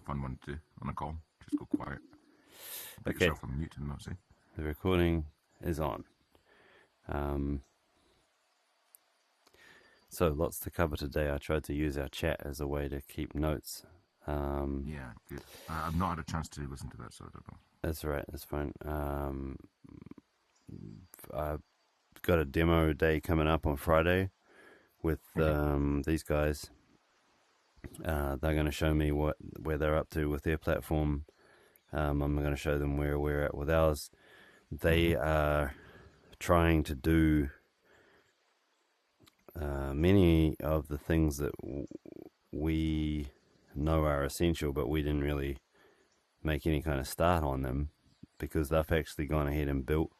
fun one to do on a call. Just go quiet. Put Okay, yourself on mute and not say. the recording is on. So lots to cover today. I tried to use our chat as a way to keep notes. Yeah, good. I've not had a chance to listen to that, so I don't know. That's all right. That's fine. I've got a demo day coming up on Friday with these guys. They're going to show me where they're up to with their platform. I'm going to show them where we're at with ours. They are trying to do many of the things that we know are essential, but we didn't really make any kind of start on them because they've actually gone ahead and built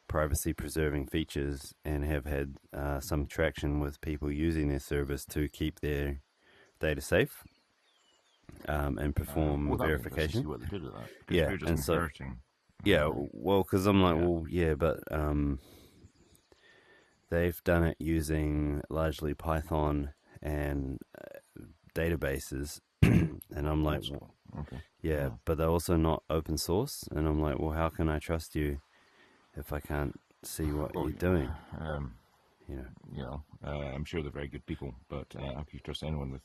privacy preserving features and have had some traction with people using their service to keep their data safe and perform verification. See what they did with that. Yeah, if you're just and so inheriting, yeah, well, because I'm like, Yeah. well, yeah, but they've done it using largely Python and databases, and I'm like, well, okay. yeah, but they're also not open source, and I'm like, well, how can I trust you if I can't see what you're doing? I'm sure they're very good people, but how can you trust anyone with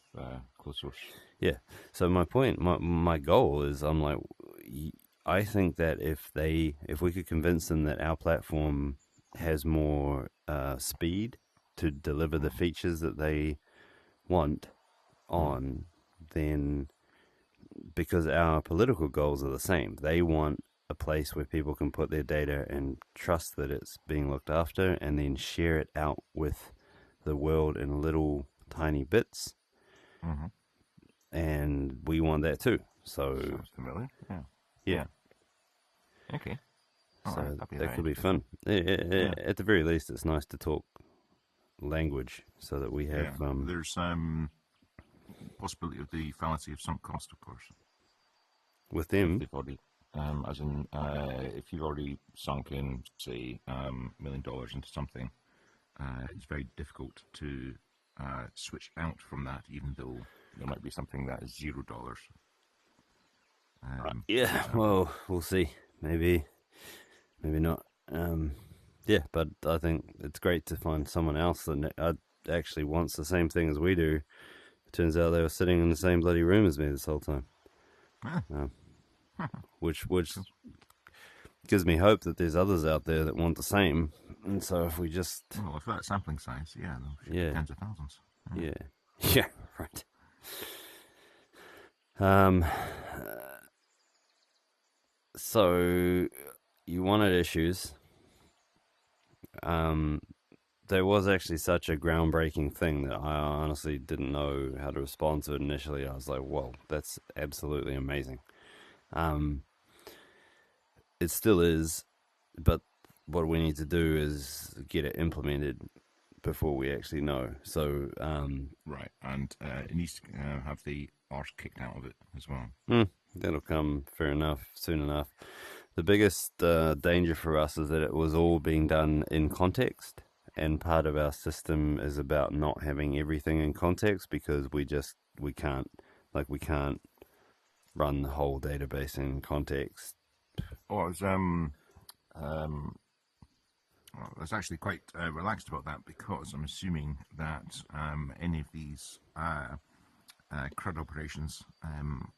closed source? Yeah. So my point, my goal is, I'm like, I think that if we could convince them that our platform has more speed to deliver the features that they want on, then because our political goals are the same, they want a place where people can put their data and trust that it's being looked after, and then share it out with the world in little tiny bits. And we want that too. So sounds familiar. Yeah. Okay. So that could be fun. At the very least, it's nice to talk language so that we have. There's possibility of the fallacy of sunk cost, of course. With them, they've already, as in, if you've already sunk in, say, $1 million into something, it's very difficult to switch out from that, even though there might be something that is $0. Yeah, well, we'll see. Maybe not. Yeah, but I think it's great to find someone else that actually wants the same thing as we do. It turns out they were sitting in the same bloody room as me this whole time. Which gives me hope that there's others out there that want the same. And so if we just... Well, if that sampling size, yeah, tens of thousands. Yeah, right. So you wanted issues. There was actually such a groundbreaking thing that I honestly didn't know how to respond to it initially. I was like, whoa, that's absolutely amazing. It still is, but what we need to do is get it implemented before we actually know. So right, and it needs to have the arse kicked out of it as well. That'll come fair enough, soon enough. The biggest danger for us is that it was all being done in context, and part of our system is about not having everything in context because we can't run the whole database in context. Oh, I was actually quite relaxed about that because I'm assuming that any of these CRUD operations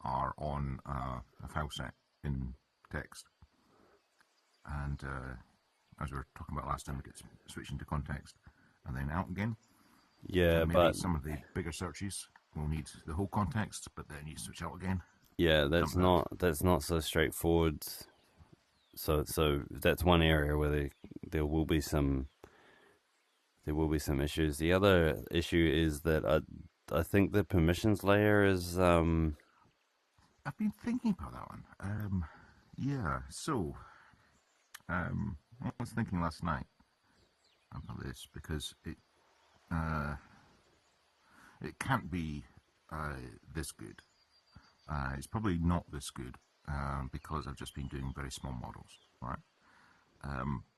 are on a file set in text. And as we were talking about last time, it gets switched into context and then out again. Yeah, maybe but some of the bigger searches will need the whole context, but then you switch out again. Yeah, that's not so straightforward. So that's one area where there will be some issues. The other issue is that I think the permissions layer is I've been thinking about that one. So I was thinking last night about this because it can't be this good. It's probably not this good because I've just been doing very small models, right?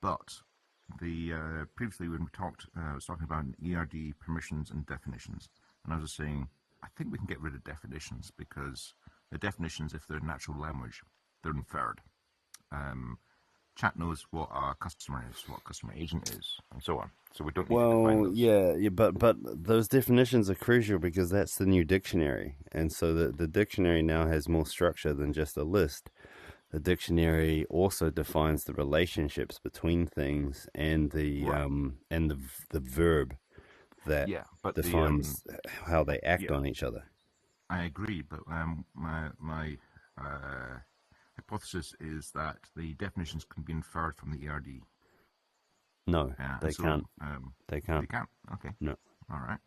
But previously when we talked, I was talking about ERD permissions and definitions, and I was just saying I think we can get rid of definitions because The definitions, if they're natural language, they're inferred. Chat knows what a customer is, what a customer agent is, and so on. So we don't need to define Well, those. yeah, but those definitions are crucial because that's the new dictionary, and so the dictionary now has more structure than just a list. The dictionary also defines the relationships between things Right. and the verb that Yeah, but defines how they act yeah, on each other. I agree. But my uh, hypothesis is that the definitions can be inferred from the ERD, No, and they so can't. They they can't. can't. Okay, No. all right.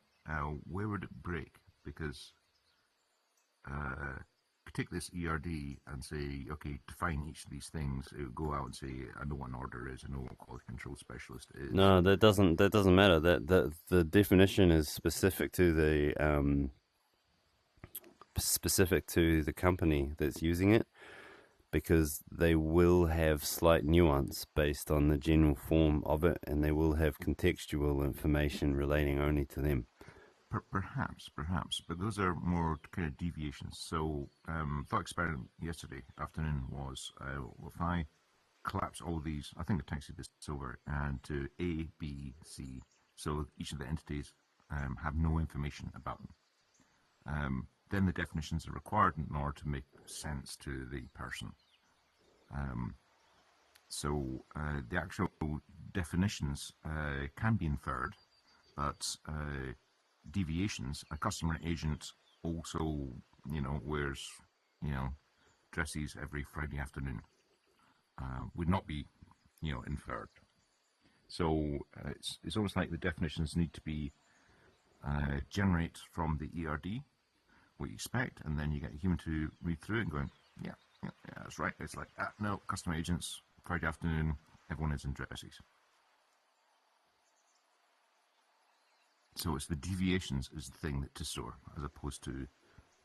Where would it break? Because uh, take this ERD and say, okay, define each of these things. It would go out and say, I know what an order is, I know what quality control specialist is. No, that doesn't matter. That the definition is specific to the company that's using it because they will have slight nuance based on the general form of it, and they will have contextual information relating only to them. Perhaps, but those are more kind of deviations. So, thought experiment yesterday afternoon was if I collapse all these, I think I texted this over, and to A, B, C, so each of the entities have no information about them. Then the definitions are required in order to make sense to the person. So the actual definitions can be inferred, but deviations, a customer agent also, wears, you know, dresses every Friday afternoon, would not be, inferred. So it's almost like the definitions need to be generate from the ERD what you expect, and then you get a human to read through it and going, yeah, that's right. It's like, no, customer agents, Friday afternoon, everyone is in dresses. So it's the deviations is the thing that to store, as opposed to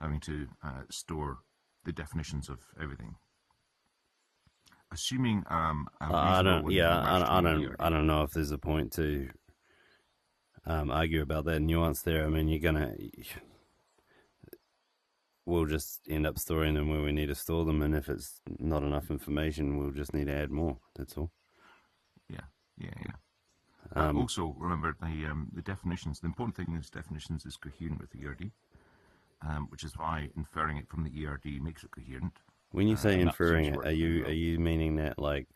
having to store the definitions of everything. Assuming a I don't. reasonable and Yeah, rational I ERD. don't know if there's a point to argue about that nuance there. I mean, we'll just end up storing them where we need to store them, and if it's not enough information, we'll just need to add more. That's all. Yeah. Um, Also, remember the definitions. The important thing is definitions is coherent with the ERD, which is why inferring it from the ERD makes it coherent. when you say And that inferring seems to it, work pretty are well. you meaning that like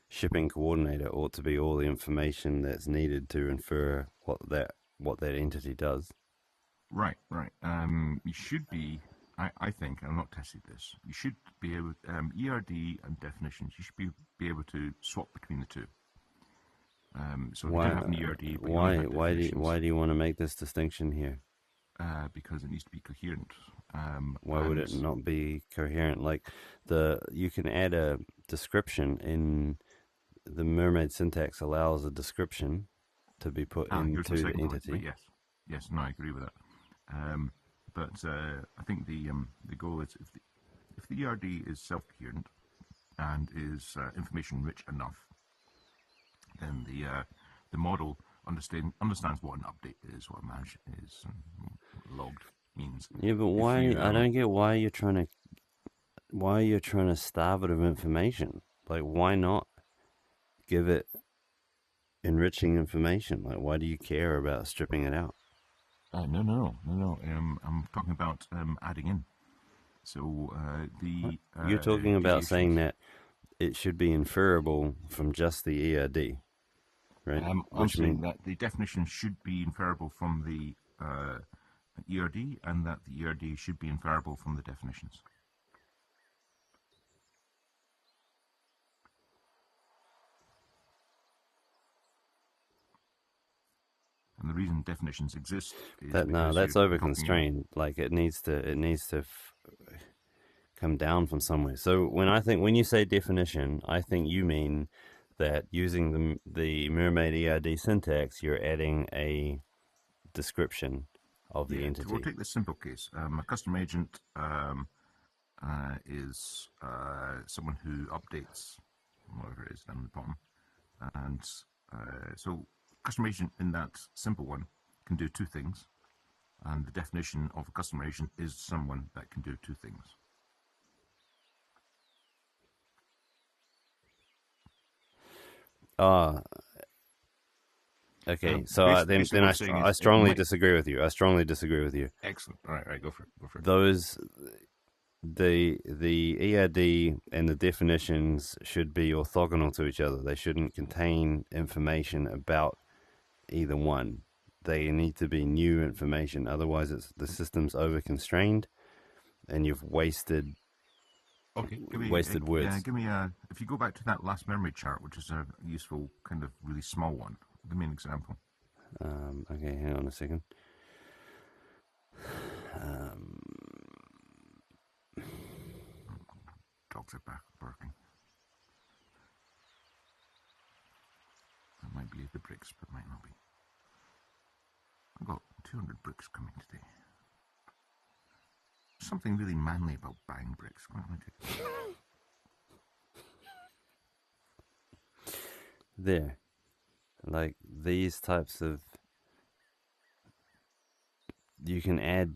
shipping coordinator ought to be all the information that's needed to infer what that entity does? Right. You should be. I think I've not tested this. You should be able ERD and definitions. You should be able to swap between the two. So if you Why did have an ERD, but you only had definitions, why do you want to make this distinction here? because it needs to be coherent. Why would And it not be coherent? Like you can add a description in the mermaid syntax allows a description to be put here's my into the second point. But entity. yes, no, I agree with that. But I think the goal is if the ERD is self-coherent and is information rich enough, then the model understands what an update is, what a match is, and logged means. Yeah, but If why? you I don't get why you're trying to starve it of information. Like, why not give it enriching information? Like, why do you care about stripping it out? no. I'm talking about adding in. So the You're talking about saying deviations. that it should be inferable from just the ERD, right? I'm Which saying means that the definition should be inferable from the ERD, and that the ERD should be inferable from the definitions. And the reason definitions exist is because that's you're over talking about. constrained. Like it needs to come down from somewhere. So when you say definition, I think you mean that using the mermaid ERD syntax, you're adding a description of the Yeah, we'll entity. take this simple case. A custom agent is someone who updates whatever it is down the bottom. And so customer agent in that simple one can do two things. And the definition of a customer agent is someone that can do two things. Okay, so Basically then what it's saying I is it strongly might. disagree with you. I strongly disagree with you. Excellent. All right, right, go for it. Go for it. Those the ERD and the definitions should be orthogonal to each other. They shouldn't contain information about either one. They need to be new information. Otherwise, the system's over constrained, and you've wasted Okay, words. give me a. If you go back to that last memory chart, which is a useful kind of really small one, give me an example. Okay, hang on a second. Um, Dogs are back barking. That might be the bricks, but might not be. I've got 200 bricks coming today. Something really manly about buying bricks. What am I doing? there, like these types of, you can add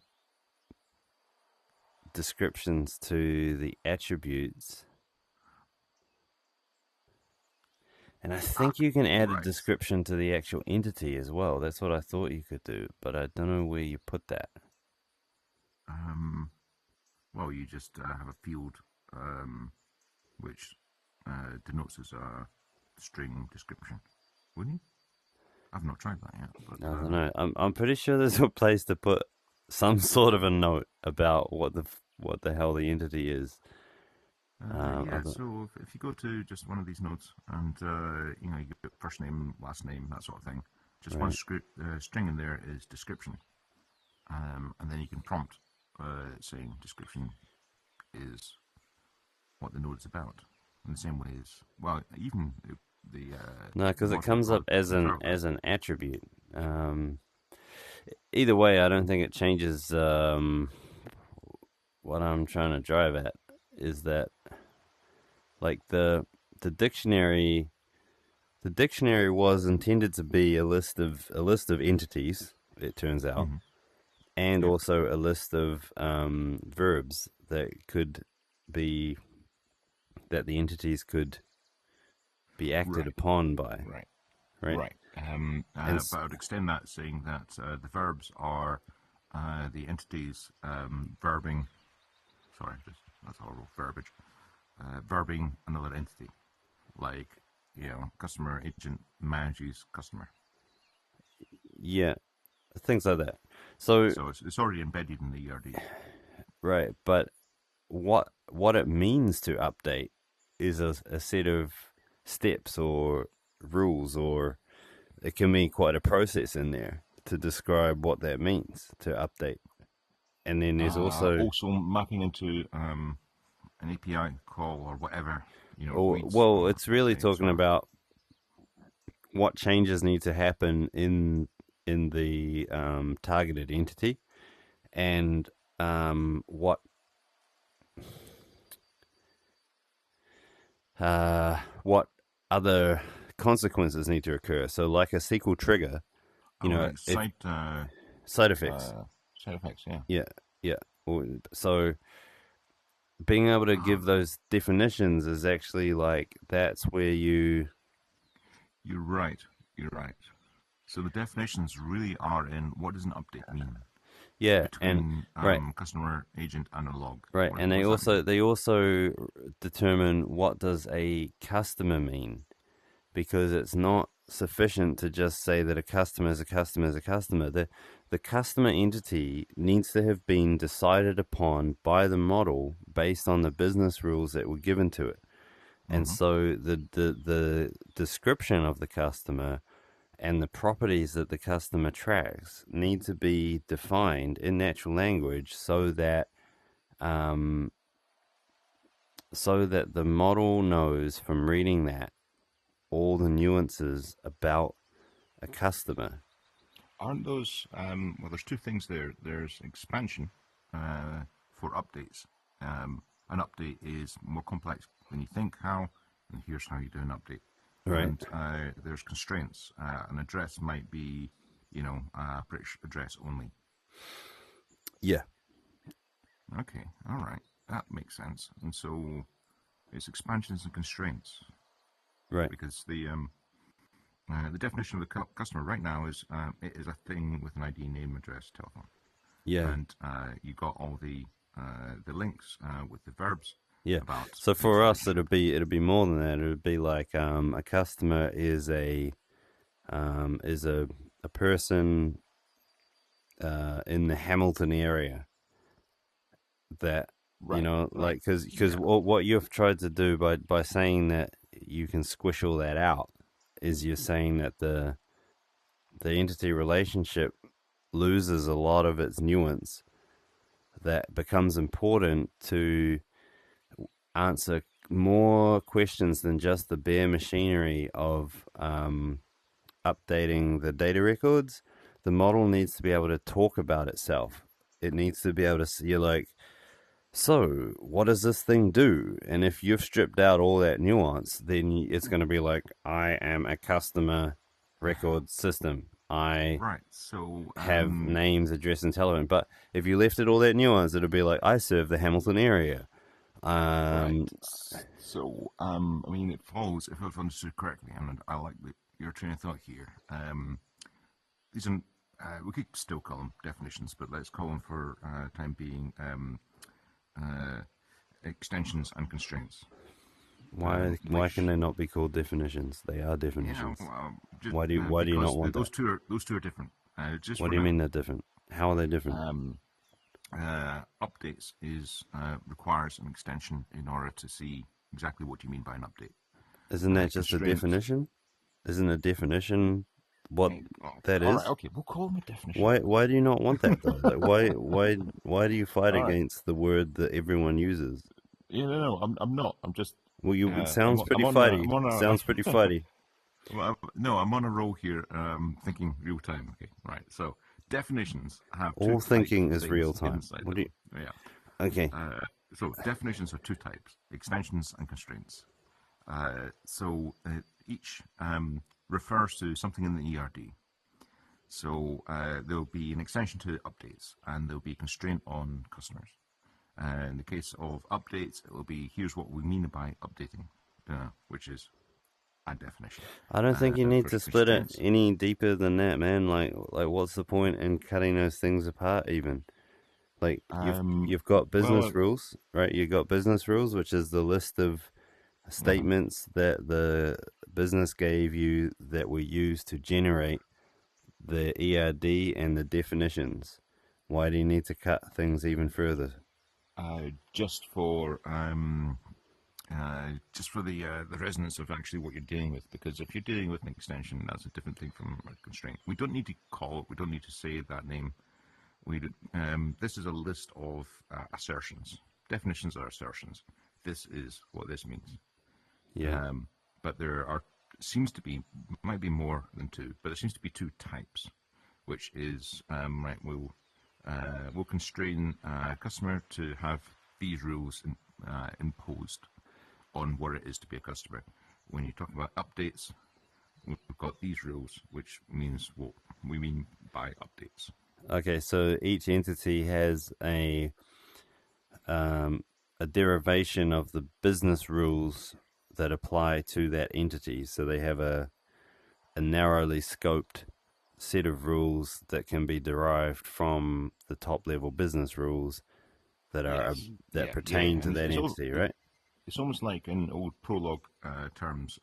descriptions to the attributes, and I think you can add a Right. description to the actual entity as well. That's what I thought you could do, but I don't know where you put that. Well, you just have a field which denotes as a string description, wouldn't you? I've not tried that yet, but I don't know. I'm pretty sure there's a place to put some sort of a note about what the hell the entity is. yeah. So if you go to just one of these nodes and you get first name, last name, that sort of thing, just one Right. string in there is description, and then you can prompt saying description is what the node is about. In the same way as well, even the No, because it model comes up called as the verb. an attribute. Either way, I don't think it changes. What I'm trying to drive at is that, like the dictionary, the dictionary was intended to be a list of entities. It turns out, Mm-hmm. and Yep. also a list of verbs that could be that the entities could be acted Right. upon by, Right. right? Right. And But I would extend that saying that the verbs are the entities verbing. Sorry, that's horrible verbiage. Verbing another entity, like customer agent manages customer. yeah, things like that. So So it's already embedded in the ERD. right, but what it means to update is a set of steps or rules, or it can be quite a process in there to describe what that means to update. And then there's also, Also mapping into an API call or whatever or reads well, or it's really updates talking or. about what changes need to happen in the targeted entity, and what what other consequences need to occur. So, like a SQL trigger, Oh right, if site side effects, uh, side effects. Yeah. yeah, yeah. So, being able to Ah, give those definitions is actually like that's where you, you're right. You're right. So the definitions really are in what does an update mean yeah, and between right, customer agent and a log. right, and What does that mean? they also determine what does a customer mean, because it's not sufficient to just say that a customer is a customer is a customer. The customer entity needs to have been decided upon by the model based on the business rules that were given to it. And Mm-hmm. so the description of the customer and the properties that the customer tracks need to be defined in natural language um, so that the model knows from reading that all the nuances about a customer. Aren't those? Well, there's two things there. There's expansion for updates. An update is more complex than you think. How? And here's how you do an update. Right. And there's constraints. An address might be, British address only. Yeah. Okay, all right, that makes sense. And so it's expansions and constraints Right. because the The definition of the customer right now is it is a thing with an ID, name, address, telephone, Yeah, and you got all the links with the verbs yeah. about So things for that us, should. it'd be more than that. It'd be like a customer is a person in the Hamilton area that Right, right, like because yeah, what you've tried to do by saying that you can squish all that out is you're saying that the entity relationship loses a lot of its nuance that becomes important to answer more questions than just the bare machinery of updating the data records. The model needs to be able to talk about itself. It needs to be able to see, like, so what does this thing do? And if you've stripped out all that nuance, then it's going to be like, I am a customer record system. I right. So, have names, address, and telephone. But if you left it all that nuance, it'd be like, I serve the Hamilton area. right. Um, So, I mean, it follows, if I've understood correctly, and I like your train of thought here. These are, we could still call them definitions, but let's call them for time being uh, extensions and constraints. why can Which, they not be called definitions? They are yeah, definitions. well, just Why do you not because want that? those two are different. Just What for do you now. mean they're different? How are they different? Updates is requires an extension in order to see exactly what you mean by an update. Isn't that just a Constraints. definition? Isn't a definition what Oh, that all right, is? okay, we'll call them a definition. Why do you not want that though? Like why do you fight All right. against the word that everyone uses? Yeah, no, I'm not. I'm just. Well, you it sounds I'm pretty on a. fighty. I'm on a. Sounds pretty fighty. No, I'm on a roll here. Thinking real time. Okay, right. So definitions have two All types thinking of is real things time. inside What do them. you? Yeah. Okay. So definitions are two types: extensions and constraints. Each refers to something in the ERD. So there'll be an extension to updates, and there'll be a constraint on customers. In the case of updates, it will be here's what we mean by updating, which is a definition. I don't think you need For to split it constraints, any deeper than that, man. Like what's the point in cutting those things apart even? Like you've got business well, rules, right? You've got business rules, which is the list of uh statements that the business gave you that were used to generate the ERD and the definitions. Why do you need to cut things even further? just for the resonance of actually what you're dealing with. Because if you're dealing with an extension, that's a different thing from a constraint. We don't need to call it. We don't need to say that name. This is a list of assertions. Definitions are assertions. This is what this means. Yeah. But there are seems to be might be more than two, but there seems to be two types, which is right. We'll constrain a customer to have these rules imposed on what it is to be a customer. When you talk about updates, we've got these rules, which means what we mean by updates. Okay, so each entity has a derivation of the business rules that apply to that entity. So they have a narrowly scoped set of rules that can be derived from the top level business rules that are Yes. that Yeah. pertain to And that entity, right? it's almost like in old prologue terms.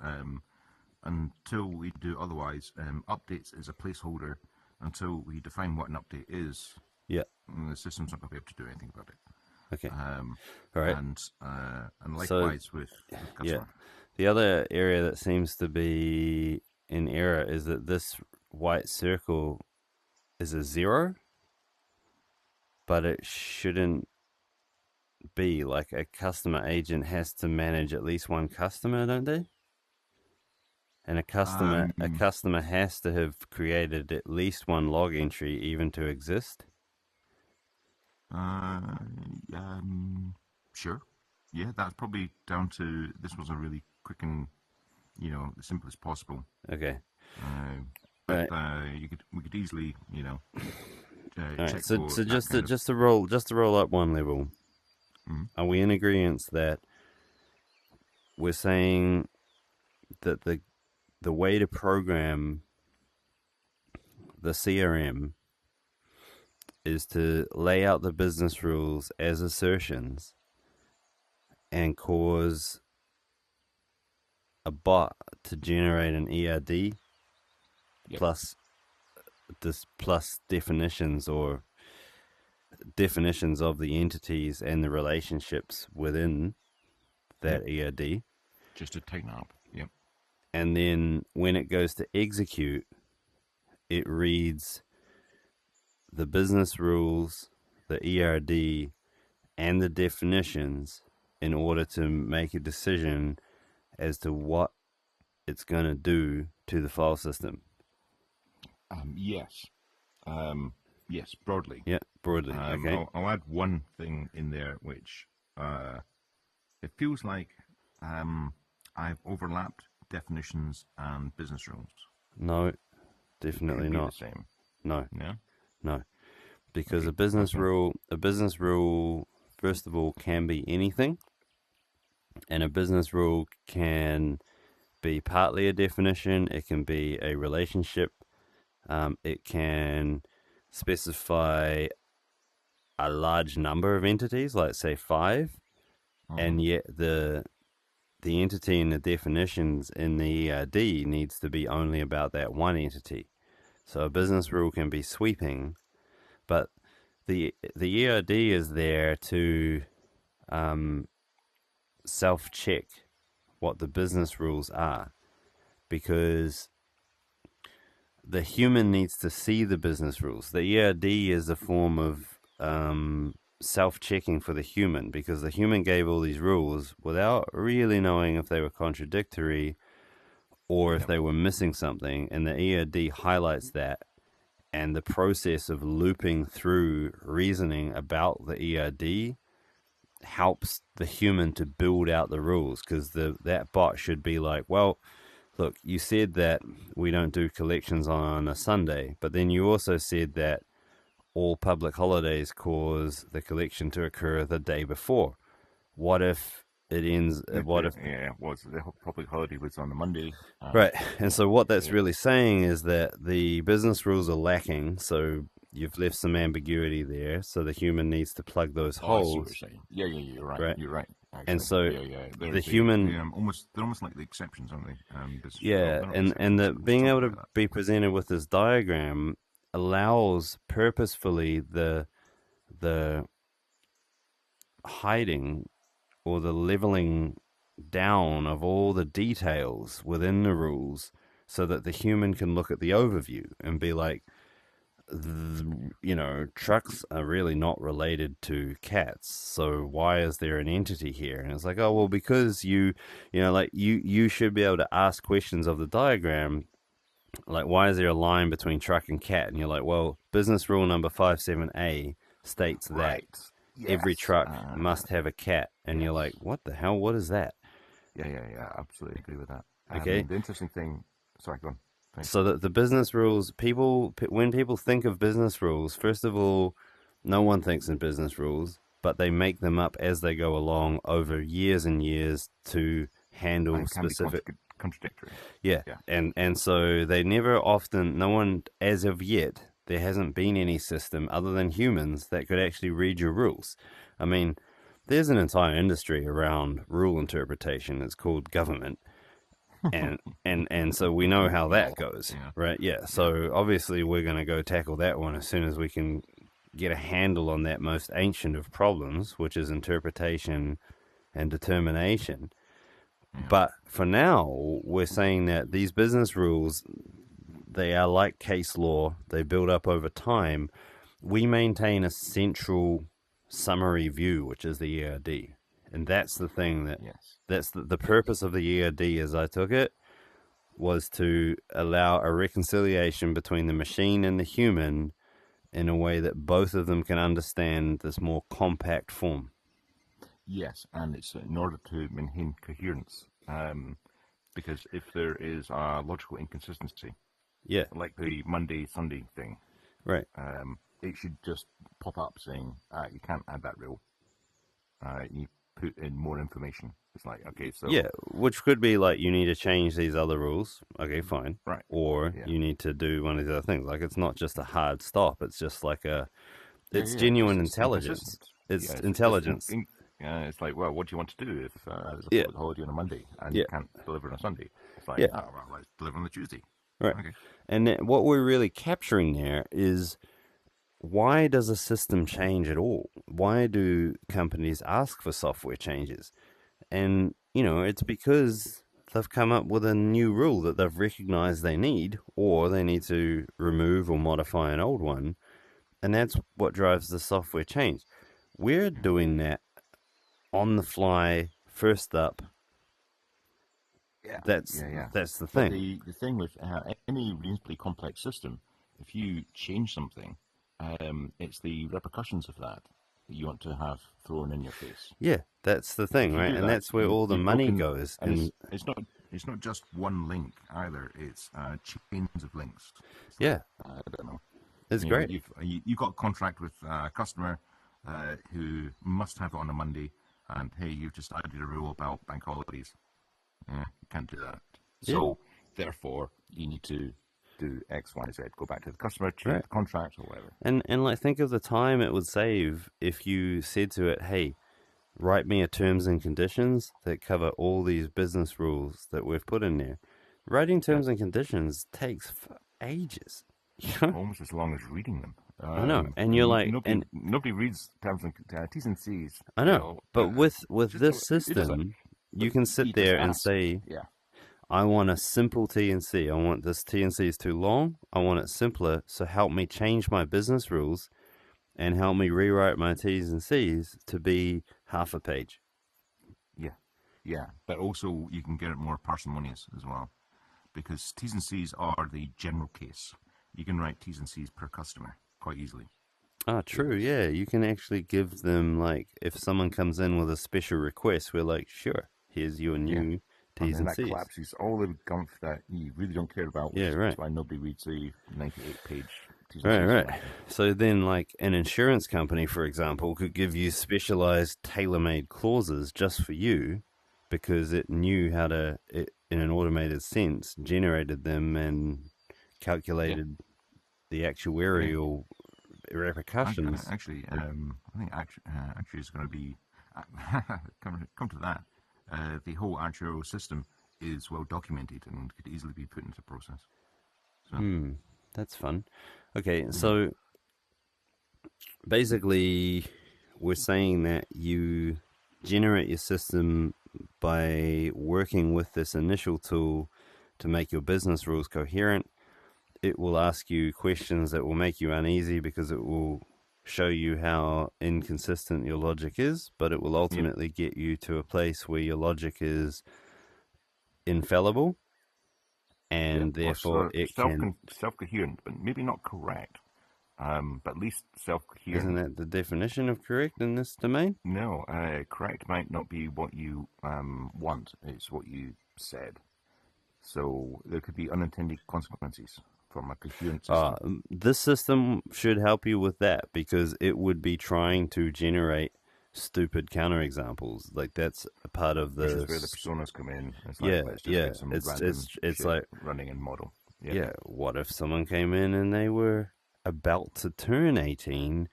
Until we do otherwise, updates is a placeholder until we define what an update is. Yeah. The system's not going to be able to do anything about it. Okay. Um, All right. and So likewise with yeah, customer. the other area that seems to be in error is that this white circle is a 0, but it shouldn't be. Like a customer agent has to manage at least one customer, don't they? And a Um, customer has to have created at least one log entry even to exist. uh, sure. Yeah, that's probably down to this was a really quick and the simplest possible. Okay. Uh, All but right. we could easily All right. check So for so that kind of. just to roll up one level. Mm, Are we in agreement that we're saying that the the way to program the CRM is to lay out the business rules as assertions and cause a bot to generate an ERD plus definitions or definitions of the entities and the relationships within that ERD. Just to tighten up. Yep. And then when it goes to execute, it reads the business rules, the ERD, and the definitions in order to make a decision as to what it's going to do to the file system. Yes. Yes, broadly. Yeah, broadly. Okay. I'll add one thing in there, which it feels like I've overlapped definitions and business rules. No, definitely not. The same. No. Yeah. No, because a business rule, first of all, can be anything, and a business rule can be partly a definition. It can be a relationship. It can specify a large number of entities, like say 5, and yet the entity and the definitions in the ERD needs to be only about that one entity. So a business rule can be sweeping, but the ERD is there to self-check what the business rules are, because the human needs to see the business rules. The ERD is a form of self-checking for the human, because the human gave all these rules without really knowing if they were contradictory or if they were missing something, and the ERD highlights that, and the process of looping through reasoning about the ERD helps the human to build out the rules, because that bot should be like, well, look, you said that we don't do collections on a Sunday, but then you also said that all public holidays cause the collection to occur the day before. What if it ends? What if? Yeah, the public holiday was on a Monday? Right, and so what that's really saying is that the business rules are lacking. So you've left some ambiguity there. So the human needs to plug those holes. I see what you're saying. Yeah, you're right. Right. You're right. Actually. And so the human, they're almost like the exceptions, aren't they? Yeah, and being able to be presented with this diagram allows purposefully the hiding or the leveling down of all the details within the rules, so that the human can look at the overview and be like, trucks are really not related to cats, so why is there an entity here? And it's like, oh, well, because you should be able to ask questions of the diagram, like, why is there a line between truck and cat? And you're like, well, business rule number 57A states that every truck must have a cat. And you're like, what the hell? What is that? Yeah, absolutely agree with that. Okay. The interesting thing, sorry, go on. Thanks. So that the business rules, when people think of business rules, first of all, no one thinks in business rules, but they make them up as they go along over years and years to handle specific. Contradictory. Yeah. And so they never often, no one, as of yet, there hasn't been any system other than humans that could actually read your rules. I mean, there's an entire industry around rule interpretation. It's called government. And so we know how that goes, right? Yeah. So obviously we're going to go tackle that one as soon as we can get a handle on that most ancient of problems, which is interpretation and determination. But for now, we're saying that these business rules, they are like case law. They build up over time. We maintain a central summary view, which is the ERD. And that's the thing that's the purpose of the ERD, as I took it, was to allow a reconciliation between the machine and the human in a way that both of them can understand this more compact form. Yes, and it's in order to maintain coherence, because if there is a logical inconsistency, like the Monday Sunday thing, right, it should just pop up saying you can't add that rule. You put in more information. It's like, okay, so Yeah, which could be like you need to change these other rules. Okay, fine. right, Or yeah, you need to do one of these other things. Like it's not just a hard stop. It's just like yeah, it's yeah. Genuine It's intelligence. inconsistent. It's Yeah, it's just intelligence. yeah. It's like, well, what do you want to do if there's a Yeah, public holiday on a Monday and you yeah, can't deliver on a Sunday? It's like, yeah. oh well, let's deliver on the Tuesday. Right. Okay. And what we're really capturing there is why does a system change at all? Why do companies ask for software changes? And, it's because they've come up with a new rule that they've recognized they need, or they need to remove or modify an old one. And that's what drives the software change. We're doing that on the fly, first up. Yeah, That's yeah, yeah. that's the But thing. the thing with any reasonably complex system, if you change something, it's the repercussions of that that you want to have thrown in your face. Yeah, that's the thing, If you right? do And that, that's where all the you've money broken, goes. and And it's not just one link either. It's chains of links. It's like yeah, I don't know. it's great. You've got a contract with a customer who must have it on a Monday, and hey, you've just added a rule about bank holidays. Yeah, you can't do that. Yeah, So therefore, you need to do X, Y, Z. Go back to the customer, change right. the contract, or whatever. And like think of the time it would save if you said to it, "Hey, write me a terms and conditions that cover all these business rules that we've put in there." Writing Yeah, terms and conditions takes ages. You know? almost as long as reading them. I know. And you're like, and Nobody reads terms and T's and C's. I know. But with Just this it is a system, you but can you sit just there and ask. say, Yeah, I want a simple T and C. I want this T and C is too long. I want it simpler. So help me change my business rules and help me rewrite my T's and C's to be half a page. yeah, yeah. But also you can get it more parsimonious as well, because T's and C's are the general case. You can write T's and C's per customer quite easily. Ah, true. Yeah, you can actually give them like if someone comes in with a special request, we're like, sure, here's your Yeah. new And T's then and that C's. collapses all the gump that you really don't care about, which Yeah, is right. why nobody reads the 98-page T's and Right, C's for right. banking. So then, like an insurance company, for example, could give you specialized, tailor-made clauses just for you because it knew how to, in an automated sense, generated them and Yeah, calculated the yeah. actuarial repercussions. Actually, I think actually is going to be come to that. The whole actuarial system is well documented and could easily be put into process. So Hmm, that's fun. Okay, yeah, so basically, we're saying that you generate your system by working with this initial tool to make your business rules coherent. It will ask you questions that will make you uneasy because it will show you how inconsistent your logic is, but it will yeah. ultimately get you to a place where your logic is infallible Yeah, and or therefore it can. self coherent, but maybe not correct. But at least self Isn't coherent. that the definition of correct in this domain? No, correct might not be what you want. It's what you said. So there could be unintended consequences from a coherent system. This system should help you with that because it would be trying to generate stupid counterexamples. Like that's a part of Which is the where the personas come in. It's like yeah, let's just yeah. get some It's random it's it's shit like running in model. Yeah, yeah. What if someone came in and they were about to turn 18,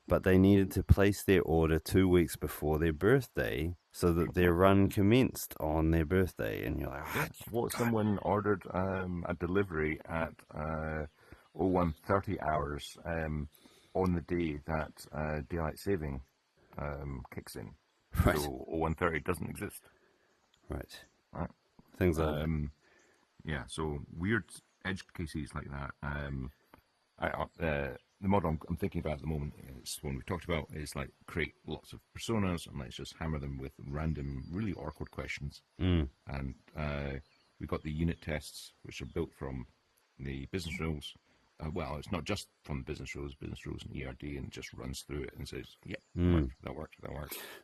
but they needed to place their order 2 weeks before their birthday so that their run commenced on their birthday, and you're like, yeah. what? What someone ordered a delivery at 01:30 hours on the day that daylight saving kicks in. Right, So 01:30 doesn't exist. right. Right? Things like that. Um, yeah. So weird edge cases like that. The model I'm thinking about at the moment is one we talked about is like create lots of personas and let's just hammer them with random, really awkward questions. Mm. And we've got the unit tests, which are built from the business rules. Well, it's not just from business rules and ERD, and it just runs through it and says, yeah, that worked.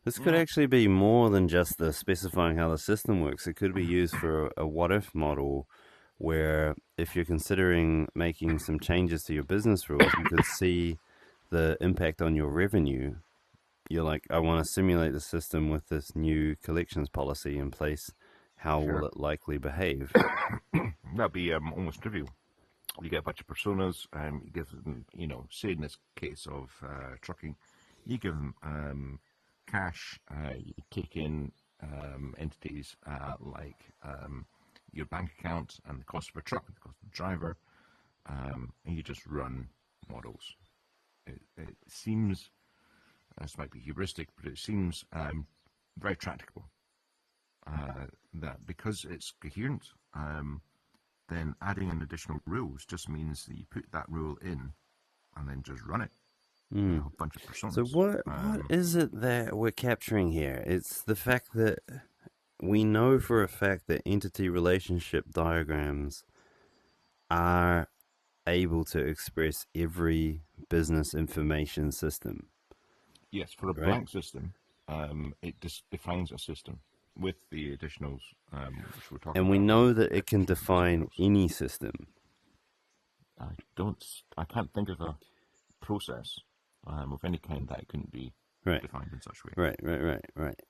This could actually be more than just the specifying how the system works. It could be used for a what if model where if you're considering making some changes to your business rules, you could see the impact on your revenue you're like, I want to simulate the system with this new collections policy in place. How will Sure. it likely behave? That'd be almost trivial. You get a bunch of personas, you give them, say in this case of trucking, you give them cash, you take in entities like your bank account and the cost of a truck, the cost of the driver, and you just run models. It seems, this might be heuristic, but it seems very practicable. That because it's coherent, then adding in additional rules just means that you put that rule in and then just run it. A whole bunch of So personas. what is it that we're capturing here? It's the fact that we know for a fact that entity relationship diagrams are able to express every business information system, Yes, for a right? blank system, it just defines a system with the additionals, which we're talking And we about, know the that it can additional define rules. any system. I don't, I can't think of a process of any kind that couldn't be Right, defined in such a way. right.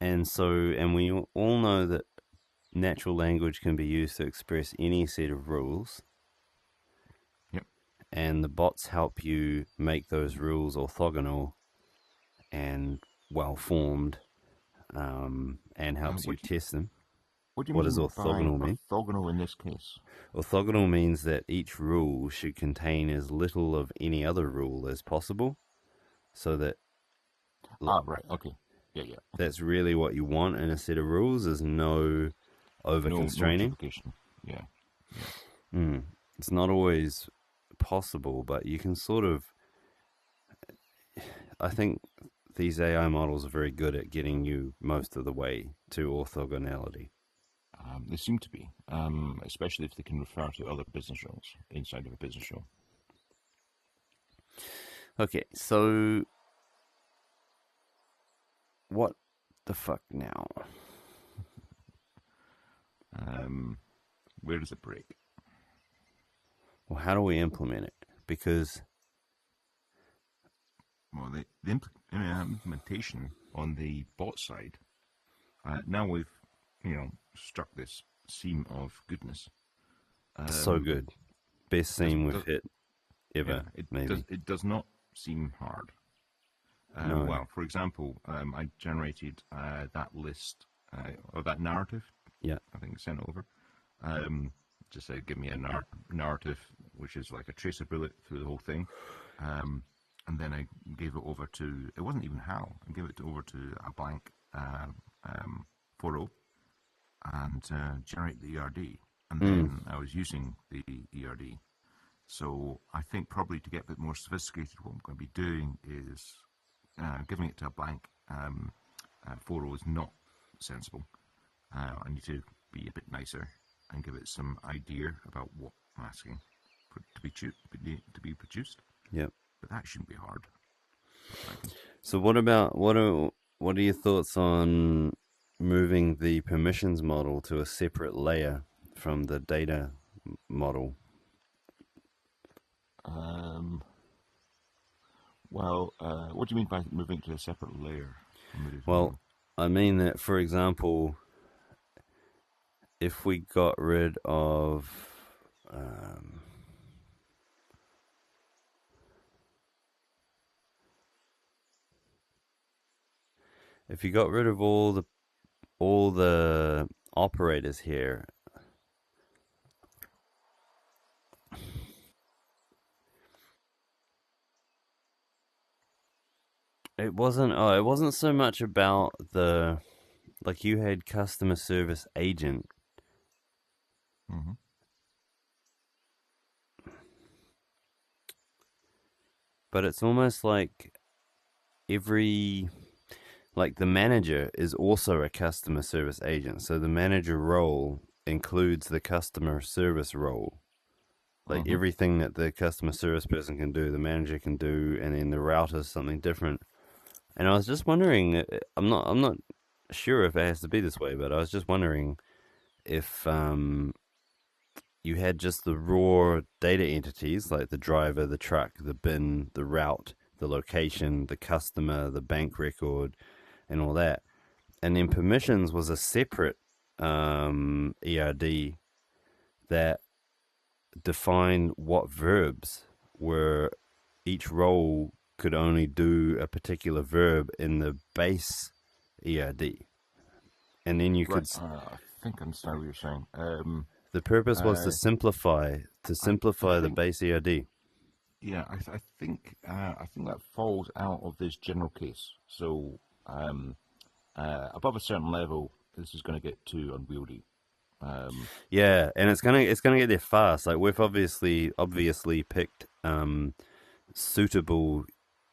And so, and we all know that natural language can be used to express any set of rules, Yep. and the bots help you make those rules orthogonal and well formed, and helps you What do you test them. what do you What does mean by orthogonal mean? orthogonal in this case? Orthogonal means that each rule should contain as little of any other rule as possible, so that Ah, right. Okay. Yeah, yeah. Okay. that's really what you want in a set of rules is no over No constraining. duplication. Yeah. Yeah. It's not always possible, but you can sort of. I think these AI models are very good at getting you most of the way to orthogonality. They seem to be, especially if they can refer to other business roles inside of a business role. Okay, so what the fuck now? Where does it break? Well, how do we implement it? Because Well, the implementation on the bot side, now we've, struck this seam of goodness. so good, best Does, scene we've does, hit yeah, ever, maybe. it does not seem hard. No, Well, for example, I generated that list or that narrative. yeah. I think sent over. Um, just said, give me a narrative, which is like a tracer bullet through the whole thing. And then I gave it over to, it wasn't even HAL, I gave it over to a blank 4.0 and generate the ERD. And then I was using the ERD. So I think probably to get a bit more sophisticated, what I'm going to be doing is giving it to a blank 4.0 is not sensible. I need to be a bit nicer and give it some idea about what I'm asking to be produced. Yep. But that shouldn't be hard. So what are your thoughts on moving the permissions model to a separate layer from the data model? Well, what do you mean by moving to a separate layer from the data Well, model? I mean that, for example, if we got rid of if you got rid of all the operators here, it wasn't so much about the, like, you had customer service agent. Mm-hmm. But it's almost like every, like, the manager is also a customer service agent. So the manager role includes the customer service role. Like Mm-hmm. everything that the customer service person can do, the manager can do, and then the router is something different. And I was just wondering, I'm not sure if it has to be this way, but I was just wondering if you had just the raw data entities like the driver, the truck, the bin, the route, the location, the customer, the bank record, and all that. And then permissions was a separate ERD that defined what verbs were, each role could only do a particular verb in the base ERD. And then you Right. could. I think I understand what you're saying. The purpose was to Uh, simplify I the think, base ERD. yeah, I think that falls out of this general case. So above a certain level, this is going to get too unwieldy. Yeah, and it's gonna get there fast. Like we've obviously picked suitable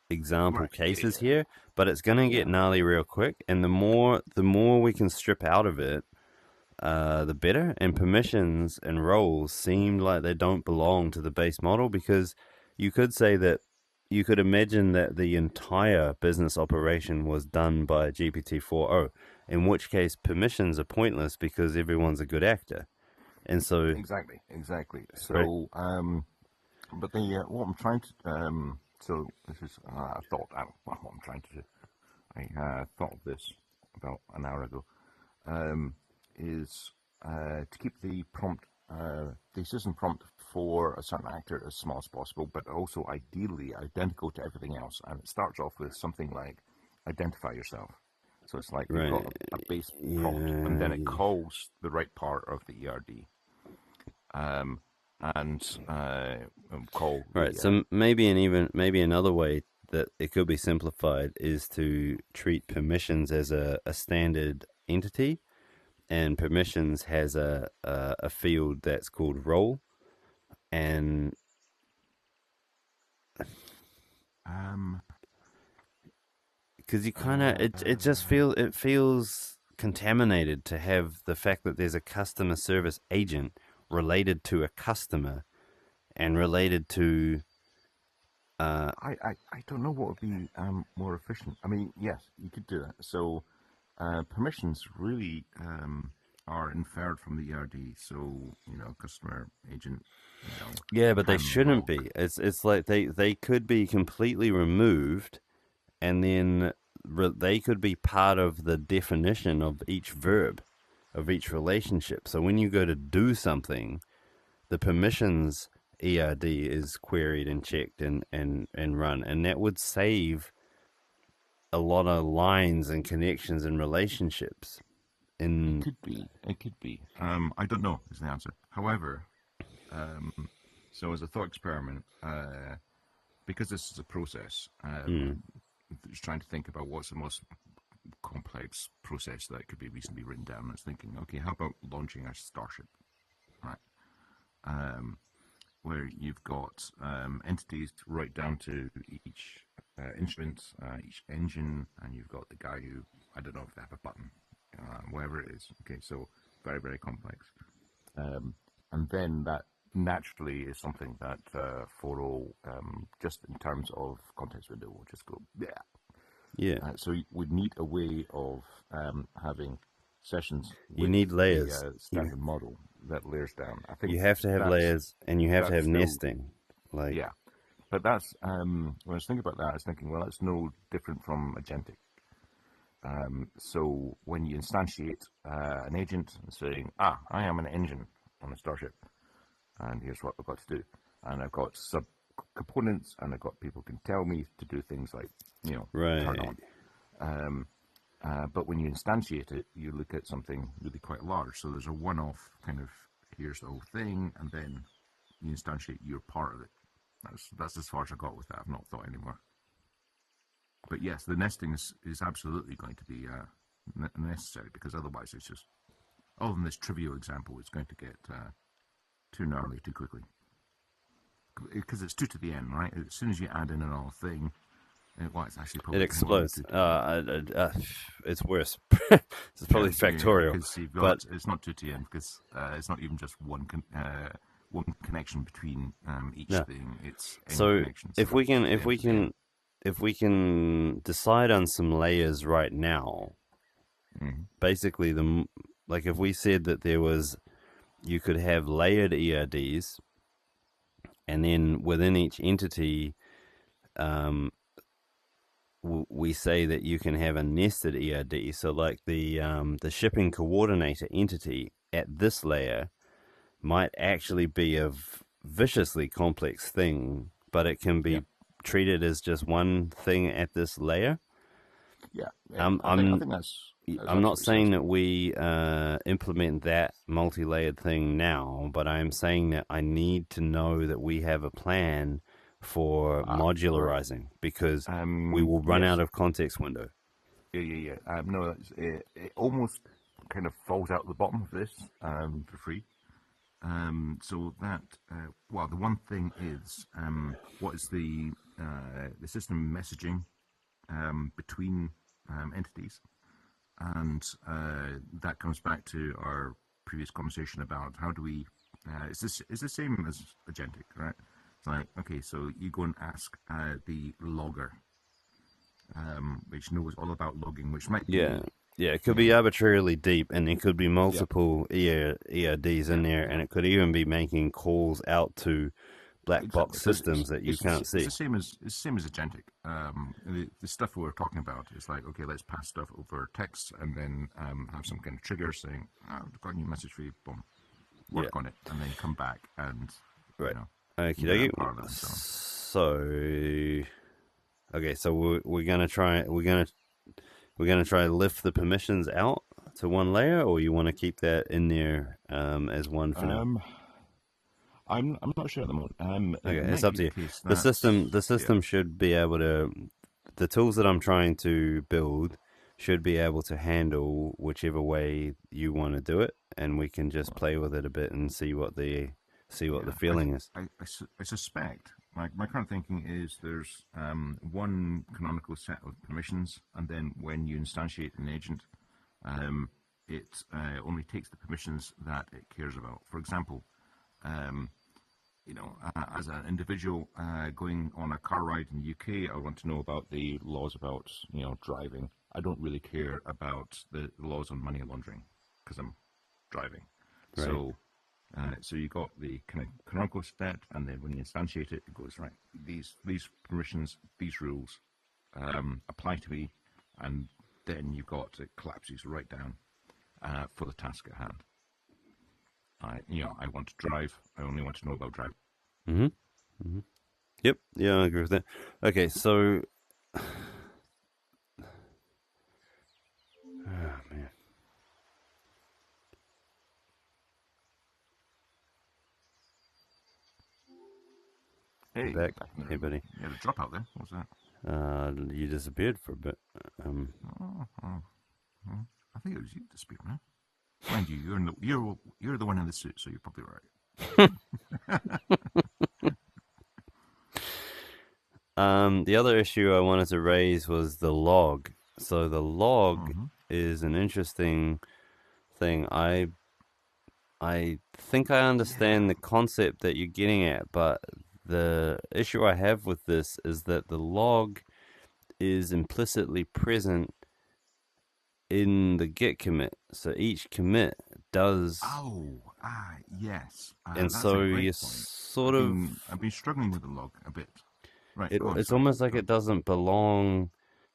example Right. Yeah. cases here, but it's gonna get Yeah. gnarly real quick. And the more we can strip out of it, the better. And permissions and roles seem like they don't belong to the base model, because you could say that you could imagine that the entire business operation was done by GPT-4o, in which case permissions are pointless because everyone's a good actor. And so, Exactly. Exactly. right, So, but the what I'm trying to so this is I thought what I'm trying to do. I thought of this about an hour ago. Is to keep the prompt, the system prompt for a certain actor as small as possible, but also ideally identical to everything else. And it starts off with something like identify yourself. So it's like you've right, got a base prompt, and then it yeah, calls the right part of the ERD, and call right. the So maybe another way that it could be simplified is to treat permissions as a standard entity, and permissions has a field that's called role. And um, because you kind of uh, it feels contaminated to have the fact that there's a customer service agent related to a customer and related to I don't know what would be more efficient. I mean, yes, you could do that. So permissions really are inferred from the ERD. So customer agent, yeah, but they can shouldn't log. be. It's like they could be completely removed, and then they could be part of the definition of each verb, of each relationship. So when you go to do something, the permissions ERD is queried and checked and run, and that would save a lot of lines and connections and relationships. It In could be. It could be. I don't know is the answer. However, so as a thought experiment, because this is a process, just trying to think about what's the most complex process that could be reasonably written down. I was thinking, okay, how about launching a starship, right? Where you've got entities right down to each instrument, each engine, and you've got the guy who, I don't know if they have a button, whatever it is. Okay, so very, very complex. And then that naturally is something that Foro, just in terms of context window, will just go, yeah. yeah, So we'd need a way of having sessions you with need the layers. standard model that layers down. I think You have to have that's layers, and you have to that's have still, nesting. Like, yeah. But that's when I was thinking about that, I was thinking, well, it's no different from agentic. So when you instantiate an agent and saying, I am an engine on a starship, and here's what I've got to do, and I've got sub components, and I've got people can tell me to do things like, turn right, on. But when you instantiate it, you look at something really quite large. So there's a one-off kind of, here's the whole thing, and then you instantiate your part of it. That's as far as I got with that. I've not thought anymore. But yes, the nesting is absolutely going to be necessary, because otherwise it's just, other than this trivial example, it's going to get too gnarly too quickly. Because it's 2 to the n, right? As soon as you add in another thing, it's actually it probably more than explodes. 2 to the It's worse. It's probably yeah, factorial, because you've but got, it's not 2 to the n, because it's not even just one connection between each no. thing. It's any So connection. So if we it's can, the if n we to the n. can, if we can decide on some layers right now, basically like if we said that you could have layered ERDs, and then within each entity, we say that you can have a nested ERD. So like the shipping coordinator entity at this layer might actually be a viciously complex thing, but it can Yeah, be treated as just one thing at this layer. yeah. I'm I I'm think that's I'm not absolutely saying that sensible. we implement that multi-layered thing now, but I'm saying that I need to know that we have a plan for For modularizing because we will run out yes, of context window. yeah. No, it almost kind of falls out the bottom of this for free. So that well, the one thing is what is the system messaging between entities, and that comes back to our previous conversation about how do we. Is the same as agentic, right? It's like okay, so you go and ask the logger, which knows all about logging, which might Yeah. be, Yeah, it you could be know, arbitrarily deep, and there could be yeah, multiple ERDs yeah, in there, and it could even be making calls out to black exactly. box So systems that you can't it's see. the same as agentic. The stuff we're talking about is like okay, let's pass stuff over text and then have some kind of trigger saying, oh, I've got a new message for you, boom, Yeah, work on it, and then come back and you right. know Okay, move it out dokie. in parallel and so on. So, okay, so we're gonna try we're gonna try to lift the permissions out to one layer, or you want to keep that in there as one for now? Um, I'm not sure at the moment. It Okay, it's might up be to the you. case The that system the yeah, system should be able to the tools that I'm trying to build should be able to handle whichever way you want to do it, and we can just play with it a bit and see what the yeah. feeling is. I suspect my current thinking is there's one canonical set of permissions, and then when you instantiate an agent, um, it only takes the permissions that it cares about. For example, um, as an individual going on a car ride in the UK, I want to know about the laws about driving. I don't really care about the laws on money laundering because I'm driving. Right. So, so you got the kind of canonical set, and then when you instantiate it, it goes right. These permissions, these rules apply to me, and then you've got it collapses right down for the task at hand. I want to drive. I only want to know about driving. Mm-hmm. Mm-hmm. Yep. Yeah, I agree with that. Okay, so oh man, you Hey, back? back in the Hey, room. buddy. You had a drop out there. What was that? You disappeared for a bit. Um, I think it was you that speak now. Mind you, you're the one in the suit, so you're probably right. the other issue I wanted to raise was the log. So the log Mm-hmm. is an interesting thing. I think I understand Yeah. the concept that you're getting at, but the issue I have with this is that the log is implicitly present in the git commit. So each commit does, Yes. and That's a so you great point. sort of I've been struggling with the log a bit. Right. Go on. it's Sorry. almost like Go it on. doesn't belong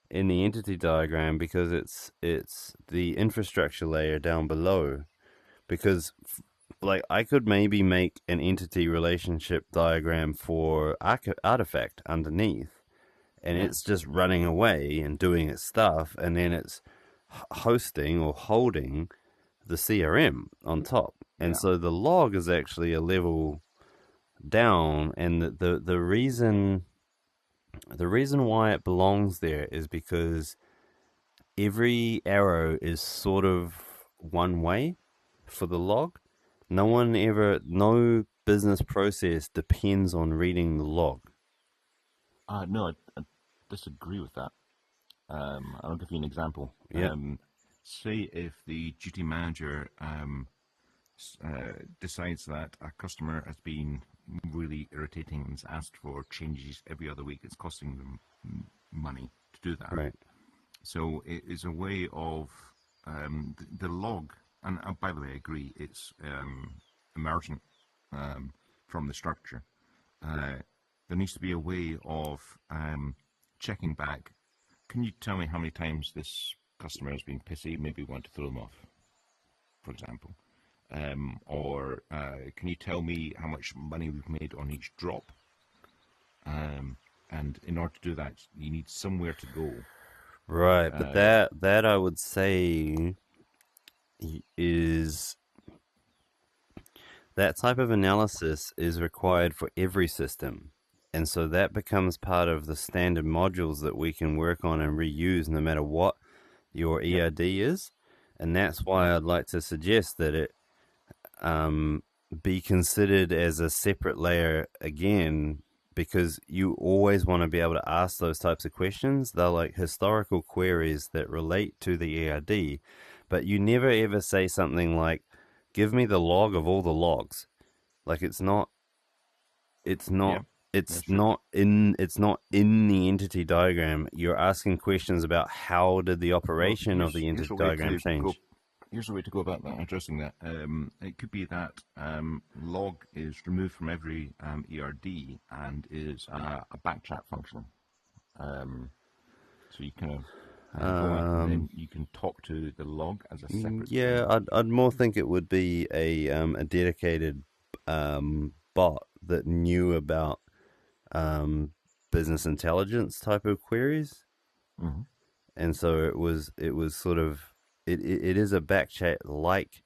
in the entity diagram because it's the infrastructure layer down below. Because like I could maybe make an entity relationship diagram for artifact underneath, and it's Yes. just running away and doing its stuff, and then it's hosting or holding the CRM on top. And Yeah. so the log is actually a level down, and the reason why it belongs there is because every arrow is sort of one way for the log. No business process depends on reading the log. No, I disagree with that. I'll give you an example. Yeah, Say if the duty manager decides that a customer has been really irritating and has asked for changes every other week, it's costing them money to do that. right. So it is a way of the log, and by the way, I agree, it's emergent from the structure. There needs to be a way of checking back can you tell me how many times this customer has been pissy, maybe want to throw them off, for example? Or can you tell me how much money we've made on each drop? And in order to do that, you need somewhere to go. Right, but that I would say is that type of analysis is required for every system. And so that becomes part of the standard modules that we can work on and reuse no matter what your ERD is. And that's why I'd like to suggest that it be considered as a separate layer again, because you always want to be able to ask those types of questions. They're like historical queries that relate to the ERD, but you never ever say something like, give me the log of all the logs. Like it's not in the entity diagram. You're asking questions about how did the operation of the entity diagram change. Here's a way to go about that, addressing that. It could be that log is removed from every ERD and is a backchat function. So you kind of go out and then you can talk to the log as a separate. Yeah, I'd more think it would be a dedicated bot that knew about business intelligence type of queries, and so it was sort of it is a backchat like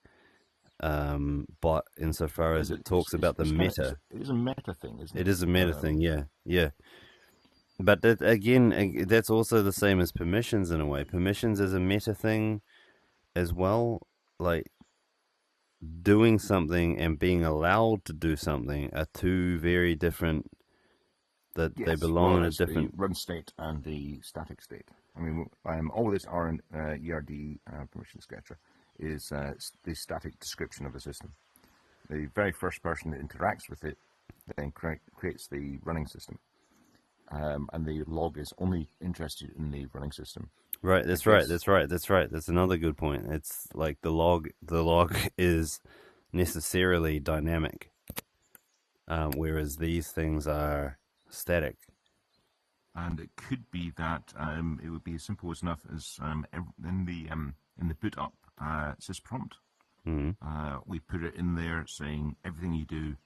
bot insofar as it talks about the meta. It is a meta thing, isn't it? It is a meta thing, yeah. But that, again, that's also the same as permissions in a way. Permissions is a meta thing as well. Like doing something and being allowed to do something are two very different. That they belong in a different the run state and the static state. I mean, all this ERD permissions, etc., is the static description of the system. The very first person that interacts with it then creates the running system. And the log is only interested in the running system. Right, that's right. That's another good point. It's like the log is necessarily dynamic, whereas these things are static. And it could be that it would be as simple as enough as in the boot up sys prompt. We put it in there saying everything you do.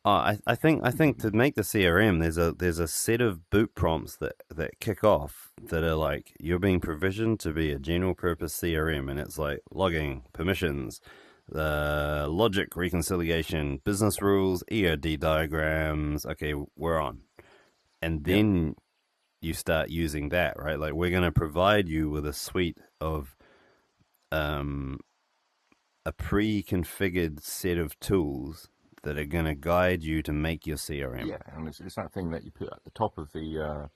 I think to make the CRM, there's a set of boot prompts that kick off that are like, you're being provisioned to be a general purpose CRM, and it's like logging, permissions, logic reconciliation, business rules, ERD diagrams. Okay, we're on, and then you start using that, right? Like we're going to provide you with a suite of a pre-configured set of tools that are going to guide you to make your CRM. Yeah, and it's that thing that you put at the top of the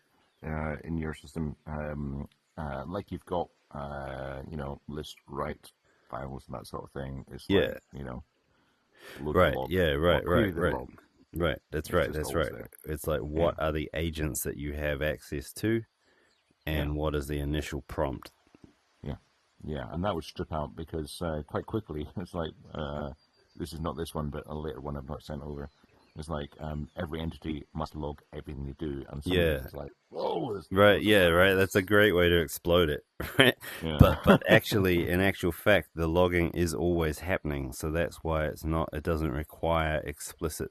in your system, like you've got list write files and that sort of thing. It's like, load right, the log, right. That's right. There. It's like, what are the agents that you have access to, and what is the initial prompt? Yeah, and that would strip out because quite quickly it's like. This is not this one, but a later one I've not sent over. It's like every entity must log everything they do, and it's like, whoa! Right, right. That's a great way to explode it, right? Yeah. But actually, in actual fact, the logging is always happening, so that's why it doesn't require explicit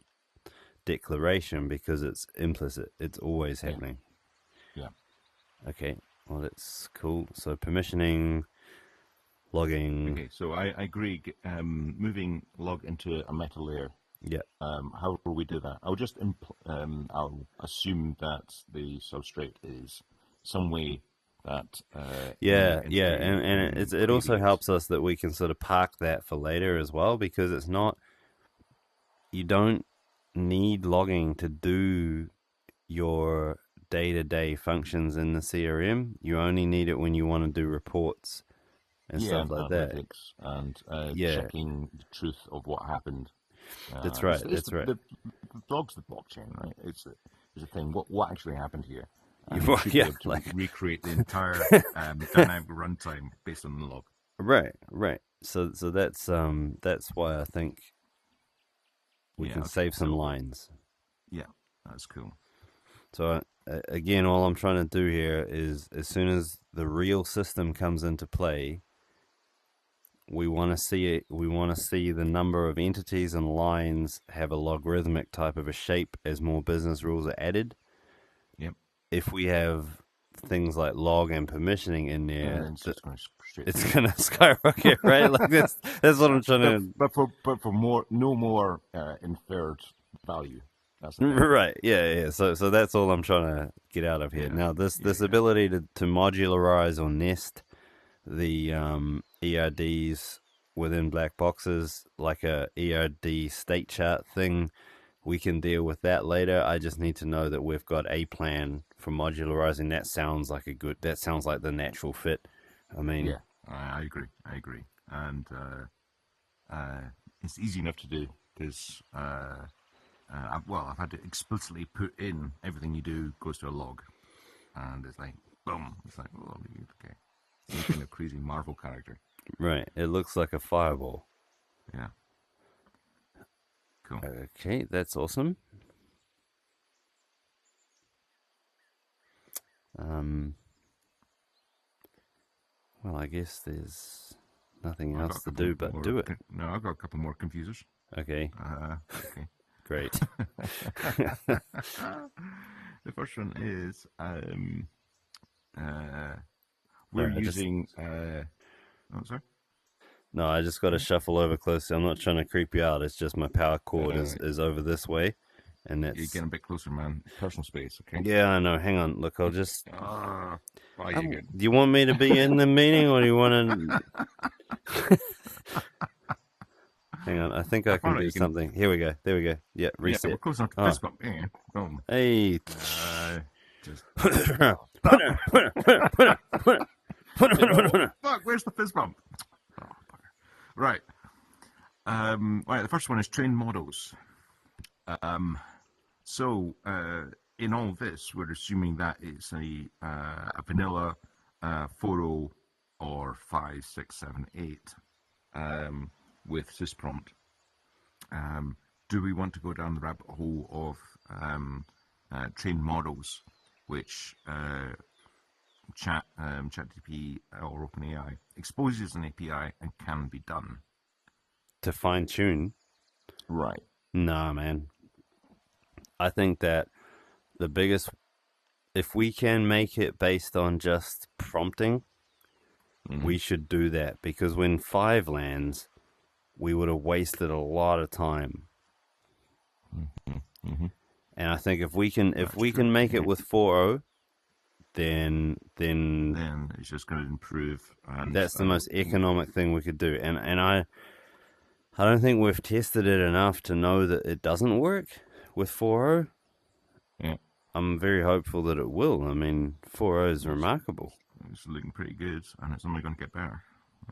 declaration because it's implicit. It's always happening. Yeah. Okay. Well, that's cool. So permissioning. Logging. Okay, so I agree. Moving log into a meta layer. Yeah. How will we do that? I'll just I'll assume that the substrate is some way that. And it also helps us that we can sort of park that for later as well, because it's not. You don't need logging to do your day-to-day functions in the CRM. You only need it when you want to do reports. And stuff like that, and checking the truth of what happened. That's right. The blog's the blockchain, right? It's a thing. What actually happened here? Recreate the entire dynamic runtime based on the log. Right. So that's why I think we can save some lines. Yeah, that's cool. So again, all I'm trying to do here is as soon as the real system comes into play, we want to see it. We want to see the number of entities and lines have a logarithmic type of a shape as more business rules are added. Yep. If we have things like log and permissioning in there, And it's just going straight. it's gonna skyrocket, right? Like that's what I'm trying to. But for more, no more inferred value. That's the thing. Right. Yeah. So that's all I'm trying to get out of here. Yeah. Now this ability to modularize or nest the ERDs within black boxes, like a ERD state chart thing, we can deal with that later. I just need to know that we've got a plan for modularizing. That sounds like that sounds like the natural fit. I mean, yeah, I agree, and it's easy enough to do because I've had to explicitly put in everything you do goes to a log, and it's like boom, it's like oh okay, some kind of crazy Marvel character. Right, it looks like a fireball. Yeah. Cool. Okay, that's awesome. Well, I guess there's nothing else to do but do it. No, I've got a couple more confusers. Okay. Okay. Great. The first one is we're using. Oh, sorry. No, I just got to shuffle over closely. I'm not trying to creep you out. It's just my power cord is over this way, and that's. You're getting a bit closer, man. Personal space, okay? Yeah, I know. Hang on. Look, I'll just. Do you want me to be in the meeting, or do you want to? Hang on. I think I can do something. Here we go. There we go. Yeah, reset. Yeah, we're close enough to fist bump. Yeah, boom. Hey. Just. Fuck! Where's the fist bump? Right. Right. The first one is trained models. So in all this, we're assuming that it's a vanilla 4.0 or 5, 6, 7, 8 with sysprompt. Do we want to go down the rabbit hole of trained models, which ChatGPT or OpenAI exposes an API and can be done to fine tune? Right. Nah, man. I think that the biggest, if we can make it based on just prompting, we should do that, because when 5 lands, we would have wasted a lot of time. And I think if we can make it with 4.0, then it's just going to improve. That's the most economic thing we could do. And I don't think we've tested it enough to know that it doesn't work with 4.0. Yeah. I'm very hopeful that it will. I mean, 4.0 is remarkable. It's looking pretty good, and it's only going to get better.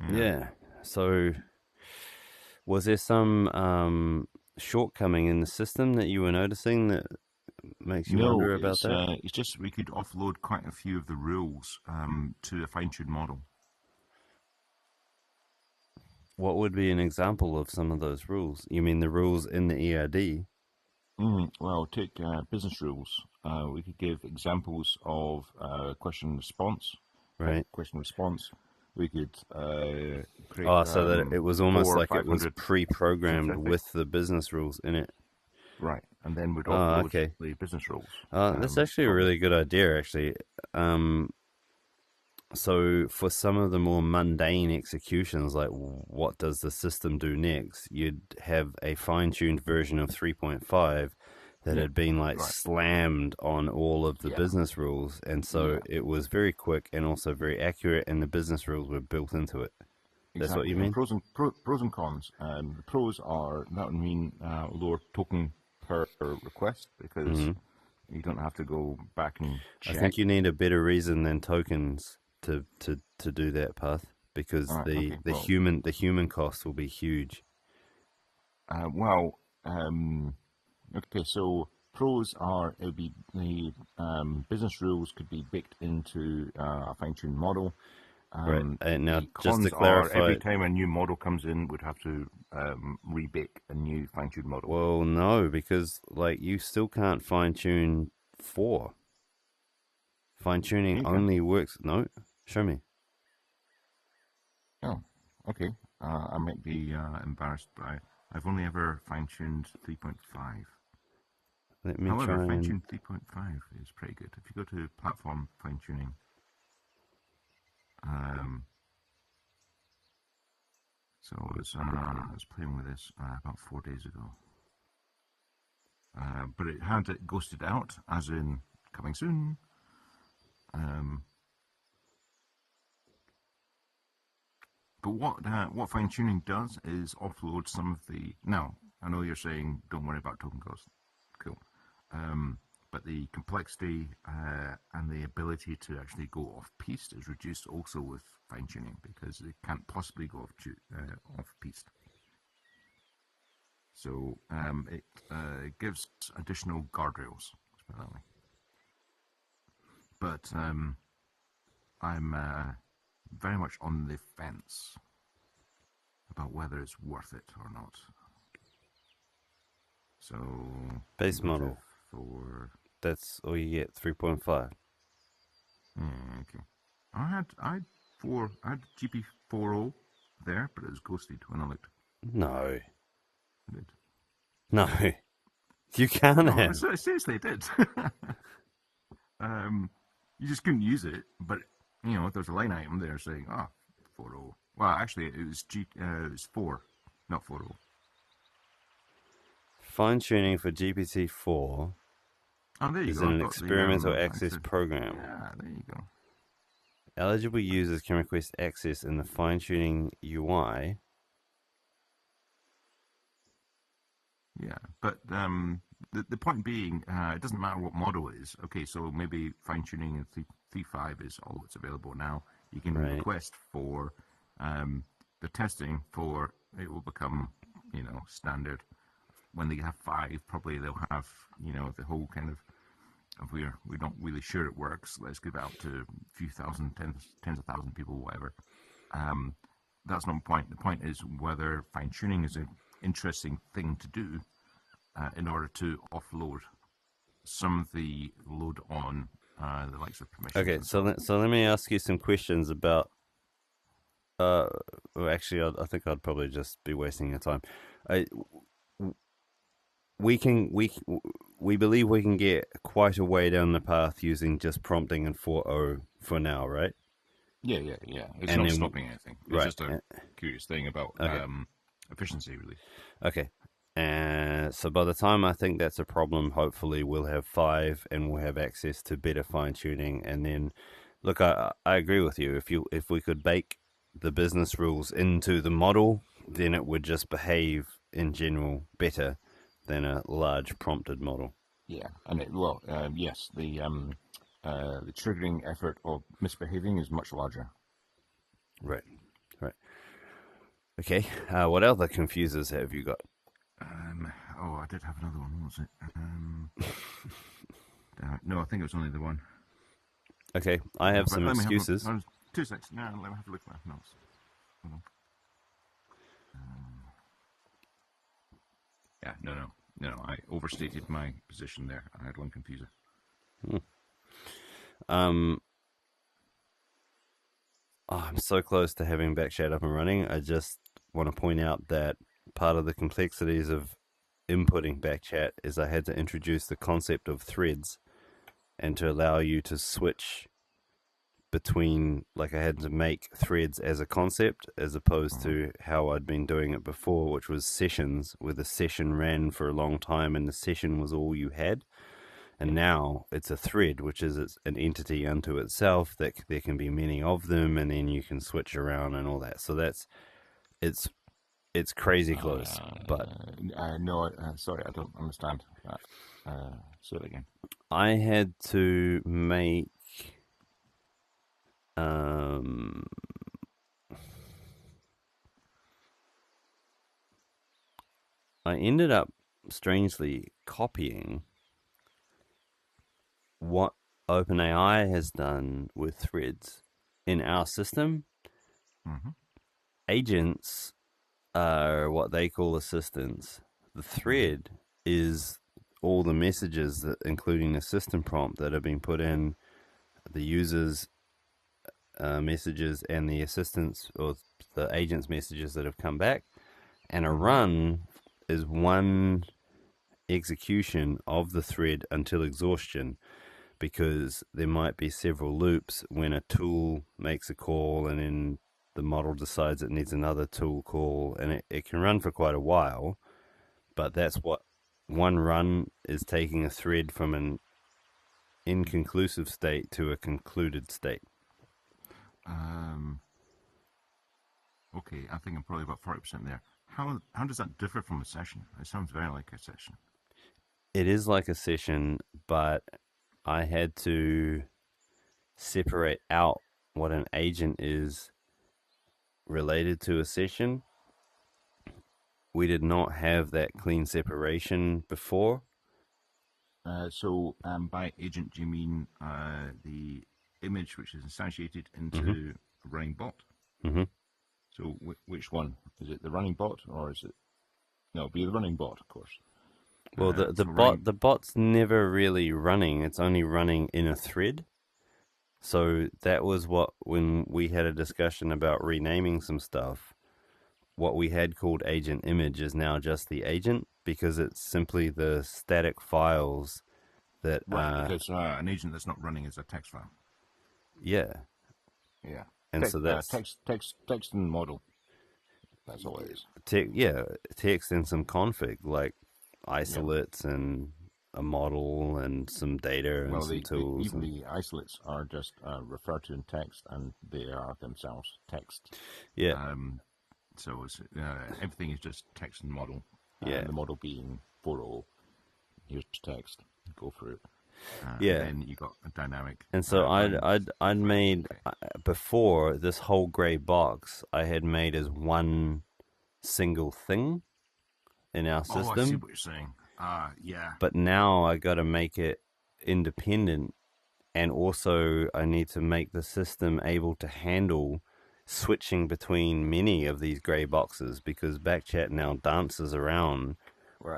Yeah. So, was there some shortcoming in the system that you were noticing that makes you wonder about that? It's just we could offload quite a few of the rules to a fine-tuned model. What would be an example of some of those rules? You mean the rules in the ERD? Well, take business rules. We could give examples of question response. Right. Question response. We could create. So that it was almost like it was pre-programmed with the business rules in it. Right, and then we'd offload the business rules. That's actually a really good idea, actually. So for some of the more mundane executions, like what does the system do next, you'd have a fine-tuned version of 3.5 that had been slammed on all of the business rules, and so it was very quick and also very accurate, and the business rules were built into it. That's what you mean? Pros and cons. The pros are that would mean lower token per request, because you don't have to go back and check. I think you need a better reason than tokens to do that, Path, because the human cost will be huge. Okay, so pros are it'll be the business rules could be baked into a fine-tuned model. Right. And now, just to clarify, every time a new model comes in, we'd have to rebake a new fine-tuned model. Well, no, because you still can't fine-tune 4. Fine tuning Here you go. only works. No, show me. Oh, okay. I might be embarrassed by. I've only ever fine-tuned 3.5. Let me However, try and. fine-tuned 3.5 is pretty good. If you go to platform fine-tuning, so I was playing with this about 4 days ago. But it had it ghosted out, as in coming soon. But what fine tuning does is offload some of the. Now, I know you're saying don't worry about token cost. Cool. But the complexity and the ability to actually go off piste is reduced also with fine tuning because it can't possibly go off piste. So it gives additional guardrails, but I'm very much on the fence about whether it's worth it or not. So Base model. That's all you get. 3.5. Okay. I had GP40 there, but it was ghosted when I looked. No. I did. No. You can't have. Seriously, it did. You just couldn't use it, but there's a line item there saying 40. Well, actually, it was 4, not 40. Fine tuning for GPT-4 There you is go. an experimental access program. Yeah, there you go. Eligible users can request access in the fine tuning UI. Yeah, but the point being, it doesn't matter what model it is. Okay, so maybe fine tuning in 3.5 is all that's available now. You can request for the testing for it will become standard. When they have 5, probably they'll have the whole kind of we're not really sure it works. Let's give it out to a few thousand, tens of thousand people, whatever. That's not the point. The point is whether fine tuning is an interesting thing to do in order to offload some of the load on the likes of permissions. Okay, so let me ask you some questions about. Well, actually, I think I'd probably just be wasting your time. We believe we can get quite a way down the path using just prompting in 4.0 for now, right? Yeah. It's not stopping anything. It's just a curious thing about efficiency, really. Okay. And so by the time I think that's a problem, hopefully we'll have 5 and we'll have access to better fine tuning. And then, look, I agree with you. If we could bake the business rules into the model, then it would just behave in general better than a large prompted model. Yeah, and yes, the triggering effort of misbehaving is much larger. Right. Okay. What other confusers have you got? I did have another one. What was it? No, I think it was only the one. Okay, I have some excuses. 2 seconds. No, let me have a look at my notes. Hold on. Yeah, no, I overstated my position there. I had one confuser. I'm so close to having Backchat up and running. I just want to point out that part of the complexities of inputting Backchat is I had to introduce the concept of threads and to allow you to switch between, like, I had to make threads as a concept as opposed to how I'd been doing it before, which was sessions, where the session ran for a long time and the session was all you had. And now it's a thread, which is an entity unto itself that there can be many of them, and then you can switch around and all that. So it's crazy close. But no, sorry, I don't understand that. Say it again. I had to make I ended up strangely copying what OpenAI has done with threads in our system. Mm-hmm. Agents are what they call assistants. The thread is all the messages, that, including the system prompt, that have been put in the users' messages and the assistants or the agents' messages that have come back. And a run is one execution of the thread until exhaustion, because there might be several loops when a tool makes a call and then the model decides it needs another tool call, and it can run for quite a while. But that's what one run is, taking a thread from an inconclusive state to a concluded state. Okay, I think I'm probably about 40% there. How does that differ from a session? It sounds very like a session. It is like a session, but I had to separate out what an agent is related to a session. We did not have that clean separation before. So by agent, do you mean the image which is instantiated into a running bot? Mm-hmm. So which one? Is it the running bot, or is it... No, it'll be the running bot, of course. Well, the bot's never really running. It's only running in a thread. So that was what, when we had a discussion about renaming some stuff, what we had called agent image is now just the agent, because it's simply the static files that... Right, because an agent that's not running is a text file. Yeah. Yeah. And so that's... text and model. That's all it is. Text and some config, like isolates and a model and some data and some tools. Even the isolates are just referred to in text, and they are themselves text. Yeah. So it's, everything is just text and model. Yeah. The model being 4.0. Here's text. Go for it. Yeah. And then you got a dynamic. And so I'd made, before this whole gray box, I had made as one single thing in our system. Oh, I see what you're saying. Yeah. But now I got to make it independent, and also I need to make the system able to handle switching between many of these gray boxes, because Backchat now dances around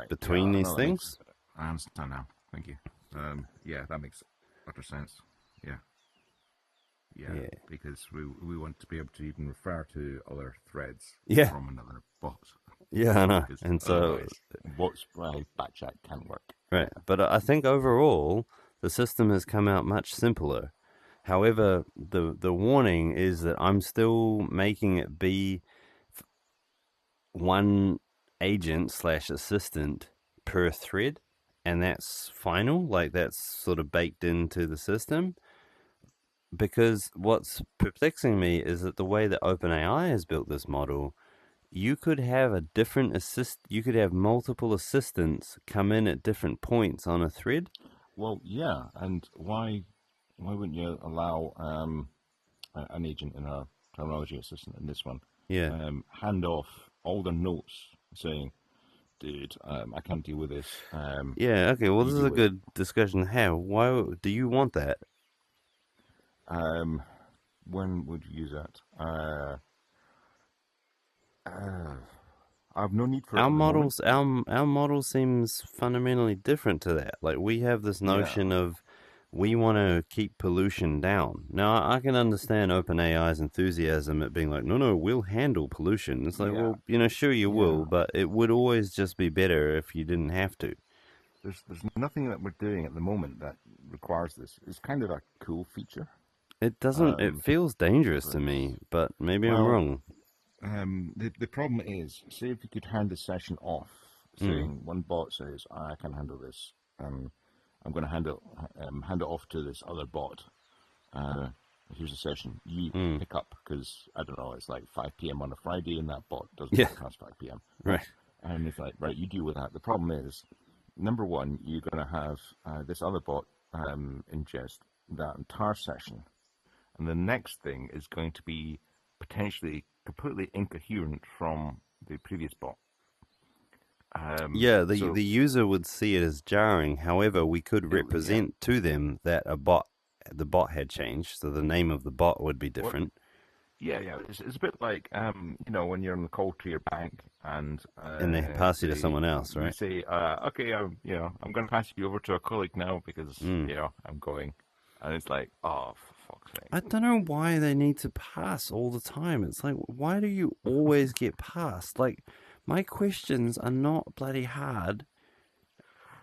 between these things. I understand now. Thank you. Yeah, that makes utter sense. Yeah. Because we want to be able to even refer to other threads from another bot. Yeah, I know. And so Backchat can't work. Right. But I think overall the system has come out much simpler. However, the warning is that I'm still making it be one agent / assistant per thread, and that's final. Like, that's sort of baked into the system. Because what's perplexing me is that the way that OpenAI has built this model, you could have you could have multiple assistants come in at different points on a thread. Well, yeah, and why wouldn't you allow an agent in our terminology assistant in this one? Hand off all the notes saying, dude, I can't deal with this. Okay, well, this is a good discussion to have. Why do you want that? When would you use that? I have no need for our models. Our model seems fundamentally different to that. Like, we have this notion of we want to keep pollution down. Now, I can understand OpenAI's enthusiasm at being like, no, we'll handle pollution. It's like, well, sure you will, but it would always just be better if you didn't have to. There's nothing that we're doing at the moment that requires this. It's kind of a cool feature. It doesn't. It feels dangerous to me, but maybe I'm wrong. The problem is, say if you could hand the session off, saying one bot says, I can handle this. I'm going to hand it off to this other bot. Here's a session. You pick up, because, I don't know, it's like 5 p.m. on a Friday, and that bot doesn't work past 5 p.m. Right. And it's like, right, you deal with that. The problem is, number one, you're going to have this other bot ingest that entire session. And the next thing is going to be potentially completely incoherent from the previous bot. The user would see it as jarring. However, we could represent to them that the bot had changed, so the name of the bot would be different. It's a bit like when you're on the call to your bank and they pass you to someone else, right? You say, okay, I'm going to pass you over to a colleague now because I'm going. And it's like, oh, for fuck's sake. I don't know why they need to pass all the time. It's like, why do you always get passed? Like, my questions are not bloody hard.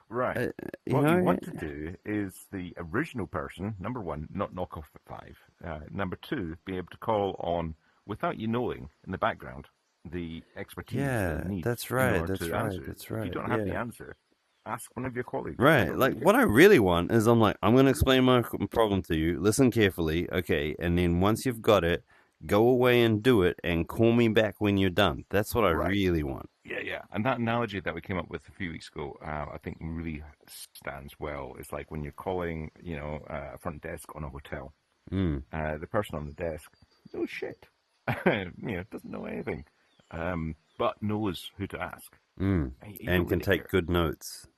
Right. Uh, you What you know? want to do is the original person, number one, not knock off at five. Number two, be able to call on, without you knowing, in the background, the expertise they Yeah, need that's in right. order That's to right. answer it. That's If you right. don't have the Yeah. answer, ask one of your colleagues. I Right. don't Like, really what care. I really want is I'm like, I'm going to explain my problem to you. Listen carefully. Okay. And then once you've got it, go away and do it and call me back when you're done. That's what I Right. really want. Yeah, yeah. And that analogy that we came up with a few weeks ago, I think really stands well. It's like when you're calling, a front desk on a hotel. Mm, The person on the desk, no shit, doesn't know anything, but knows who to ask. mm. And you And don't can really take care. good notes.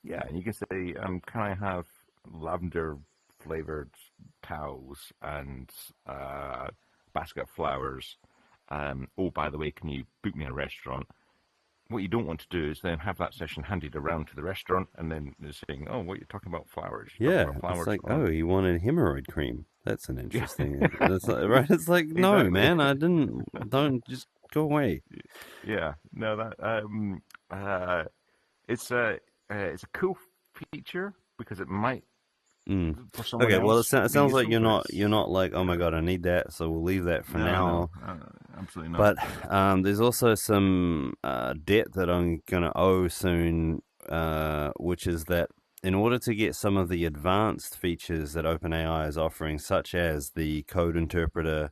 Yeah, and you can say, can I have lavender flavored towels and basket of flowers? Oh, by the way, can you book me a restaurant? What you don't want to do is then have that session handed around to the restaurant and then they're saying, oh, what are you talking about flowers? You're talking Yeah. about It's flowers like, on. oh, you wanted hemorrhoid cream. That's an Yeah, interesting. That's like, right. It's like, no, exactly. man, I didn't. Don't just go away. Yeah, no, that uh, it's a cool feature because it might Mm. for someone Okay, well, else it be sounds like useful, you're but not like, oh my god, I need that, so we'll leave that for no, now. absolutely not. But there's also some debt that I'm gonna owe soon, which is that in order to get some of the advanced features that OpenAI is offering, such as the code interpreter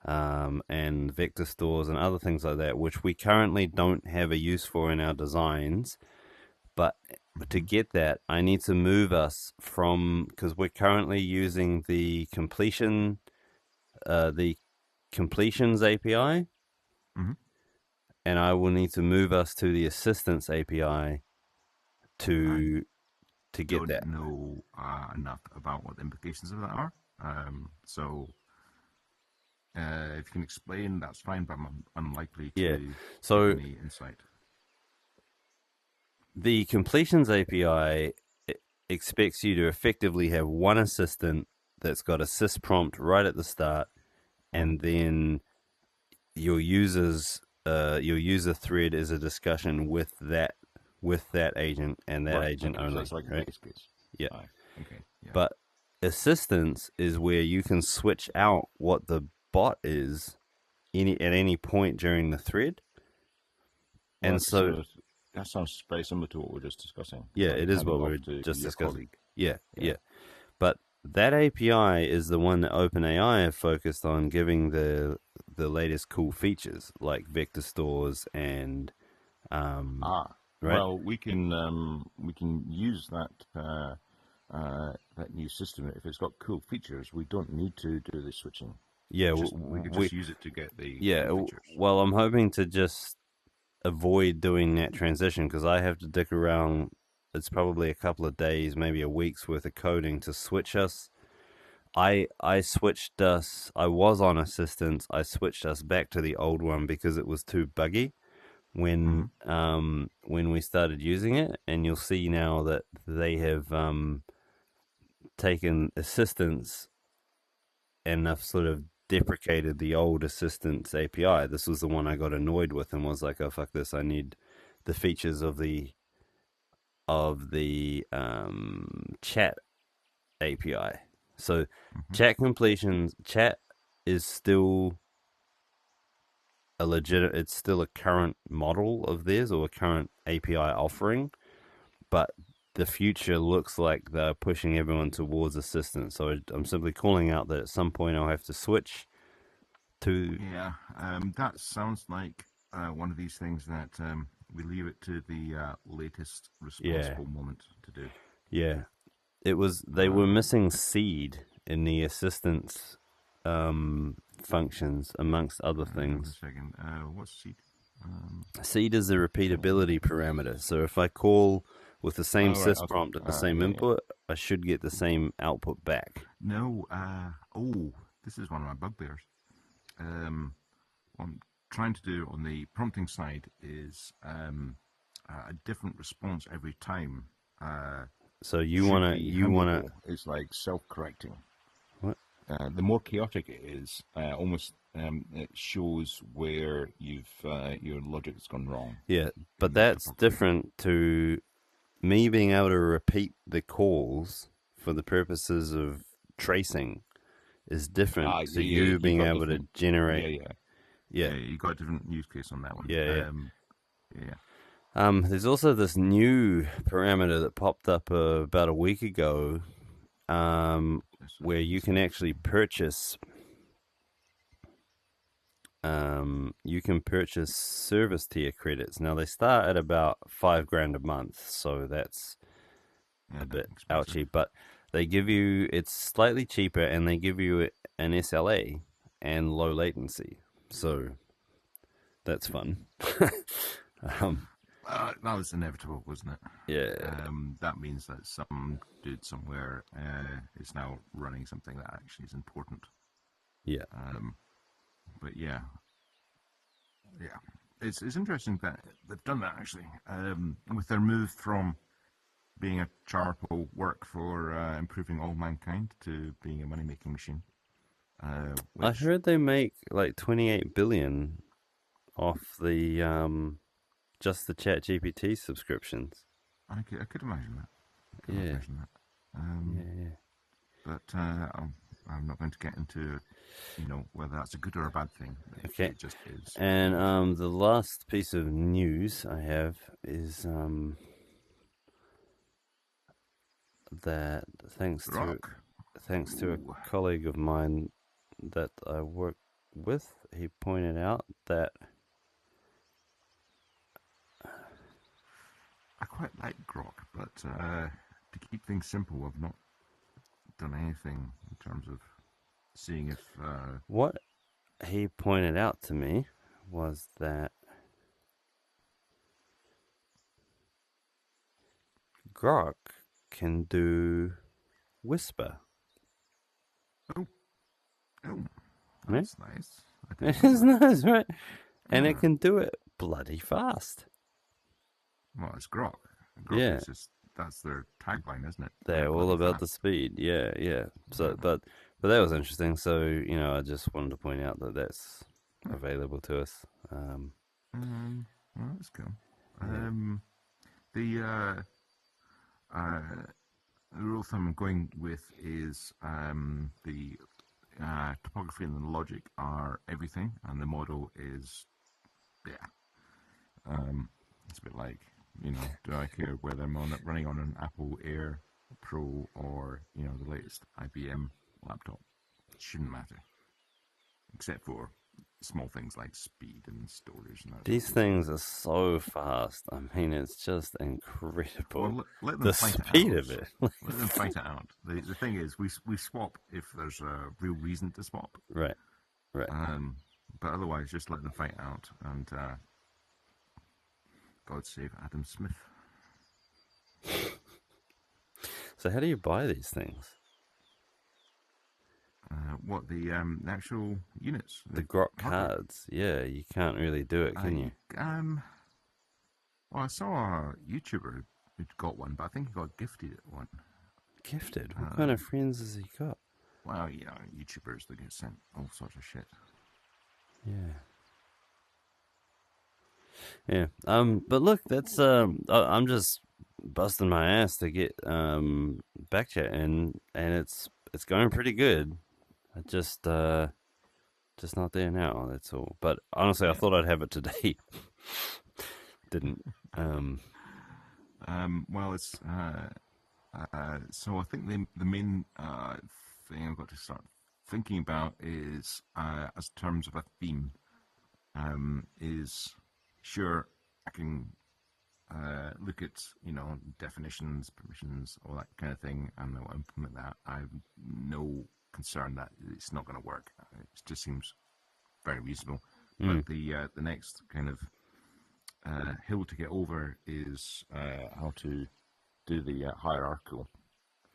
and vector stores and other things like that, which we currently don't have a use for in our designs, but to Hmm. get that, I need to move us from, because we're currently using the completions API, Hmm. and I will need to move us to the assistance API I to get don't that. know enough about what the implications of that are. So if you can explain, that's fine, but I'm unlikely Yeah. to give So any insight. the completions API expects you to effectively have one assistant that's got a sys prompt right at the start, Hmm. and then your your user thread is a discussion with that agent and that Right. agent Okay. So only, it's like a right? base case. Yeah. Aye. Okay. Yeah. But assistance is where you can switch out what the bot is at any point during the thread. Well, And that's so similar. That sounds very similar to what we are just discussing. It's yeah, like it is handing what we off were to just your discussing. colleague. Yeah, Yeah. yeah. But that API is the one that OpenAI have focused on giving the latest cool features like vector stores and Ah. right. Well, we can use that new system if it's got cool features. We don't need to do the switching. Yeah, Just we could just use it to get the yeah. cool features. Well, I'm hoping to just avoid doing that transition because I have to dick around. It's probably a couple of days, maybe a week's worth of coding to switch us. I switched us. I was on assistance. I switched us back to the old one because it was too buggy Hmm. when we started using it. And you'll see now that they have taken assistance and have sort of deprecated the old assistance API. This was the one I got annoyed with and was like, oh fuck this! I need the features of the chat API. So Hmm. chat is still a legit. It's still a current model of theirs or a current API offering, but the future looks like they're pushing everyone towards assistance. So I'm simply calling out that at some point I'll have to switch to Yeah. That sounds like one of these things that we leave it to the latest yeah, responsible moment to do. yeah. It was they were Um, missing seed in the assistance functions amongst other Hang on a things. second. What's seed? Seed is a repeatability parameter. So if I call with the same Oh, right. sys Okay. prompt at the same Yeah, yeah. input, I should get the same output back. No. Oh, this is one of my bugbears. What I'm trying to do on the prompting side is a different response every time. So should be you wanna handleable. It's like self-correcting. what? The more chaotic it is, almost it shows where your logic's gone wrong Yeah, in but your that's cryptography. different to me being able to repeat the calls for the purposes of tracing is different to Yeah, you you being got able to different. generate. Yeah, yeah, Yeah, yeah. You got a different use case on that one. yeah, yeah. Yeah. There's also this new parameter that popped up about a week ago, So where you let's can see. actually purchase. You can purchase service tier credits. Now they start at about $5,000 a month, so that's Yeah, a bit expensive. ouchy. But they give you it's slightly cheaper, and they give you an SLA and low latency. So that's fun. um, That was inevitable, wasn't it? yeah, That means that some dude somewhere is now running something that actually is important. yeah. Um, but yeah, it's interesting that they've done that actually with their move from being a charcoal work for improving all mankind to being a money making machine. I Which heard they make like 28 billion off the just the Chat GPT subscriptions. I could imagine that. I could Yeah, imagine that. yeah, yeah. But I'm not going to get into whether that's a good or a bad thing. Okay. It just is what And it is. the last piece of news I have is that Rock. thanks to a Ooh, colleague of mine that I work with, he pointed out that I quite like Grok, but to keep things simple, I've not done anything in terms of seeing if. what he pointed out to me was that Grok can do whisper. Oh, oh, Right? that's nice. I didn't know It's that. nice, right? And it Yeah. can do it bloody fast. Well, it's Grok. Grok Yeah, is just that's their tagline, isn't it? they're all Bloody about the fast. speed. Yeah, yeah. So, Yeah. but that was interesting. So, I just wanted to point out that that's available to us. Well, that's cool. Yeah. The uh, rule of thumb I'm going with is the topography and the logic are everything, and the model is, yeah. It's a bit like, do I care whether I'm running on an Apple Air Pro or the latest IBM laptop? It shouldn't matter, except for small things like speed and storage and that sort These of thing. things are so fast. I mean, it's just incredible. Well, let them The fight it speed out. of it. Let them fight it out. The thing is, we swap if there's a real reason to swap. Right, right. But otherwise, just let them fight out. And God save Adam Smith. So, how do you buy these things? What the actual units? The Grok hardware. cards. Yeah, you can't really do it, can you? Well, I saw a YouTuber who'd got one, but I think he got gifted one. Gifted? What kind of friends has he got? Well, YouTubers that get sent all sorts of shit. Yeah. Yeah. But look, that's I'm just busting my ass to get Backchat and it's going pretty good. I just not there now, that's all. But honestly, I Yeah. thought I'd have it today. Didn't. Well, it's so I think the main thing I've got to start thinking about is as terms of a theme. Is sure I can look at definitions, permissions, all that kind of thing, and I'll implement that. I have no concern that it's not going to work. It just seems very reasonable. But the next kind of hill to get over is how to do the hierarchical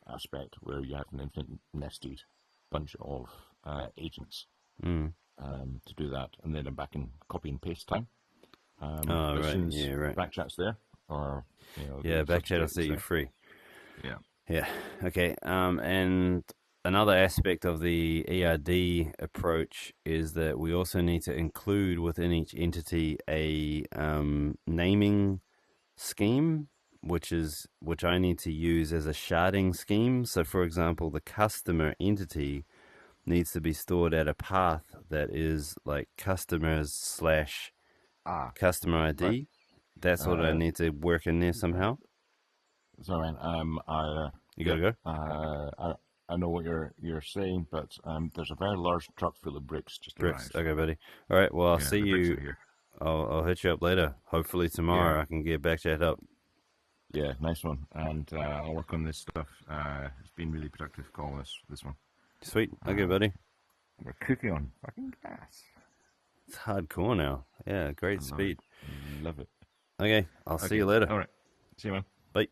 aspect, where you have an infinite nested bunch of agents to do that, and then I'm back in copy and paste time. Oh, As right. soon as Yeah, right. Backchat's there, or Yeah, the Backchat will substrate is set you there. free. Yeah. Yeah. Okay. And another aspect of the ERD approach is that we also need to include within each entity a naming scheme, which I need to use as a sharding scheme. So, for example, the customer entity needs to be stored at a path that is like customers slash Ah, customer right. ID. That's what I need to work in there somehow. So, man, You yeah, gotta go. I know what you're saying, but there's a very large truck full of bricks just Bricks. arrived. Okay, buddy. All right. Well, I'll Yeah, see the bricks you. are here. I'll hit you up later. Hopefully Yeah, tomorrow I can get back chat up. yeah, nice one. And I'll work on this stuff. It's been really productive call this one. Sweet. Okay, Um, buddy. we're cooking on fucking gas. It's hardcore now. Yeah, I great love it. speed. Love it. Okay, I'll see Okay, you later. all right. See you, man. Bye.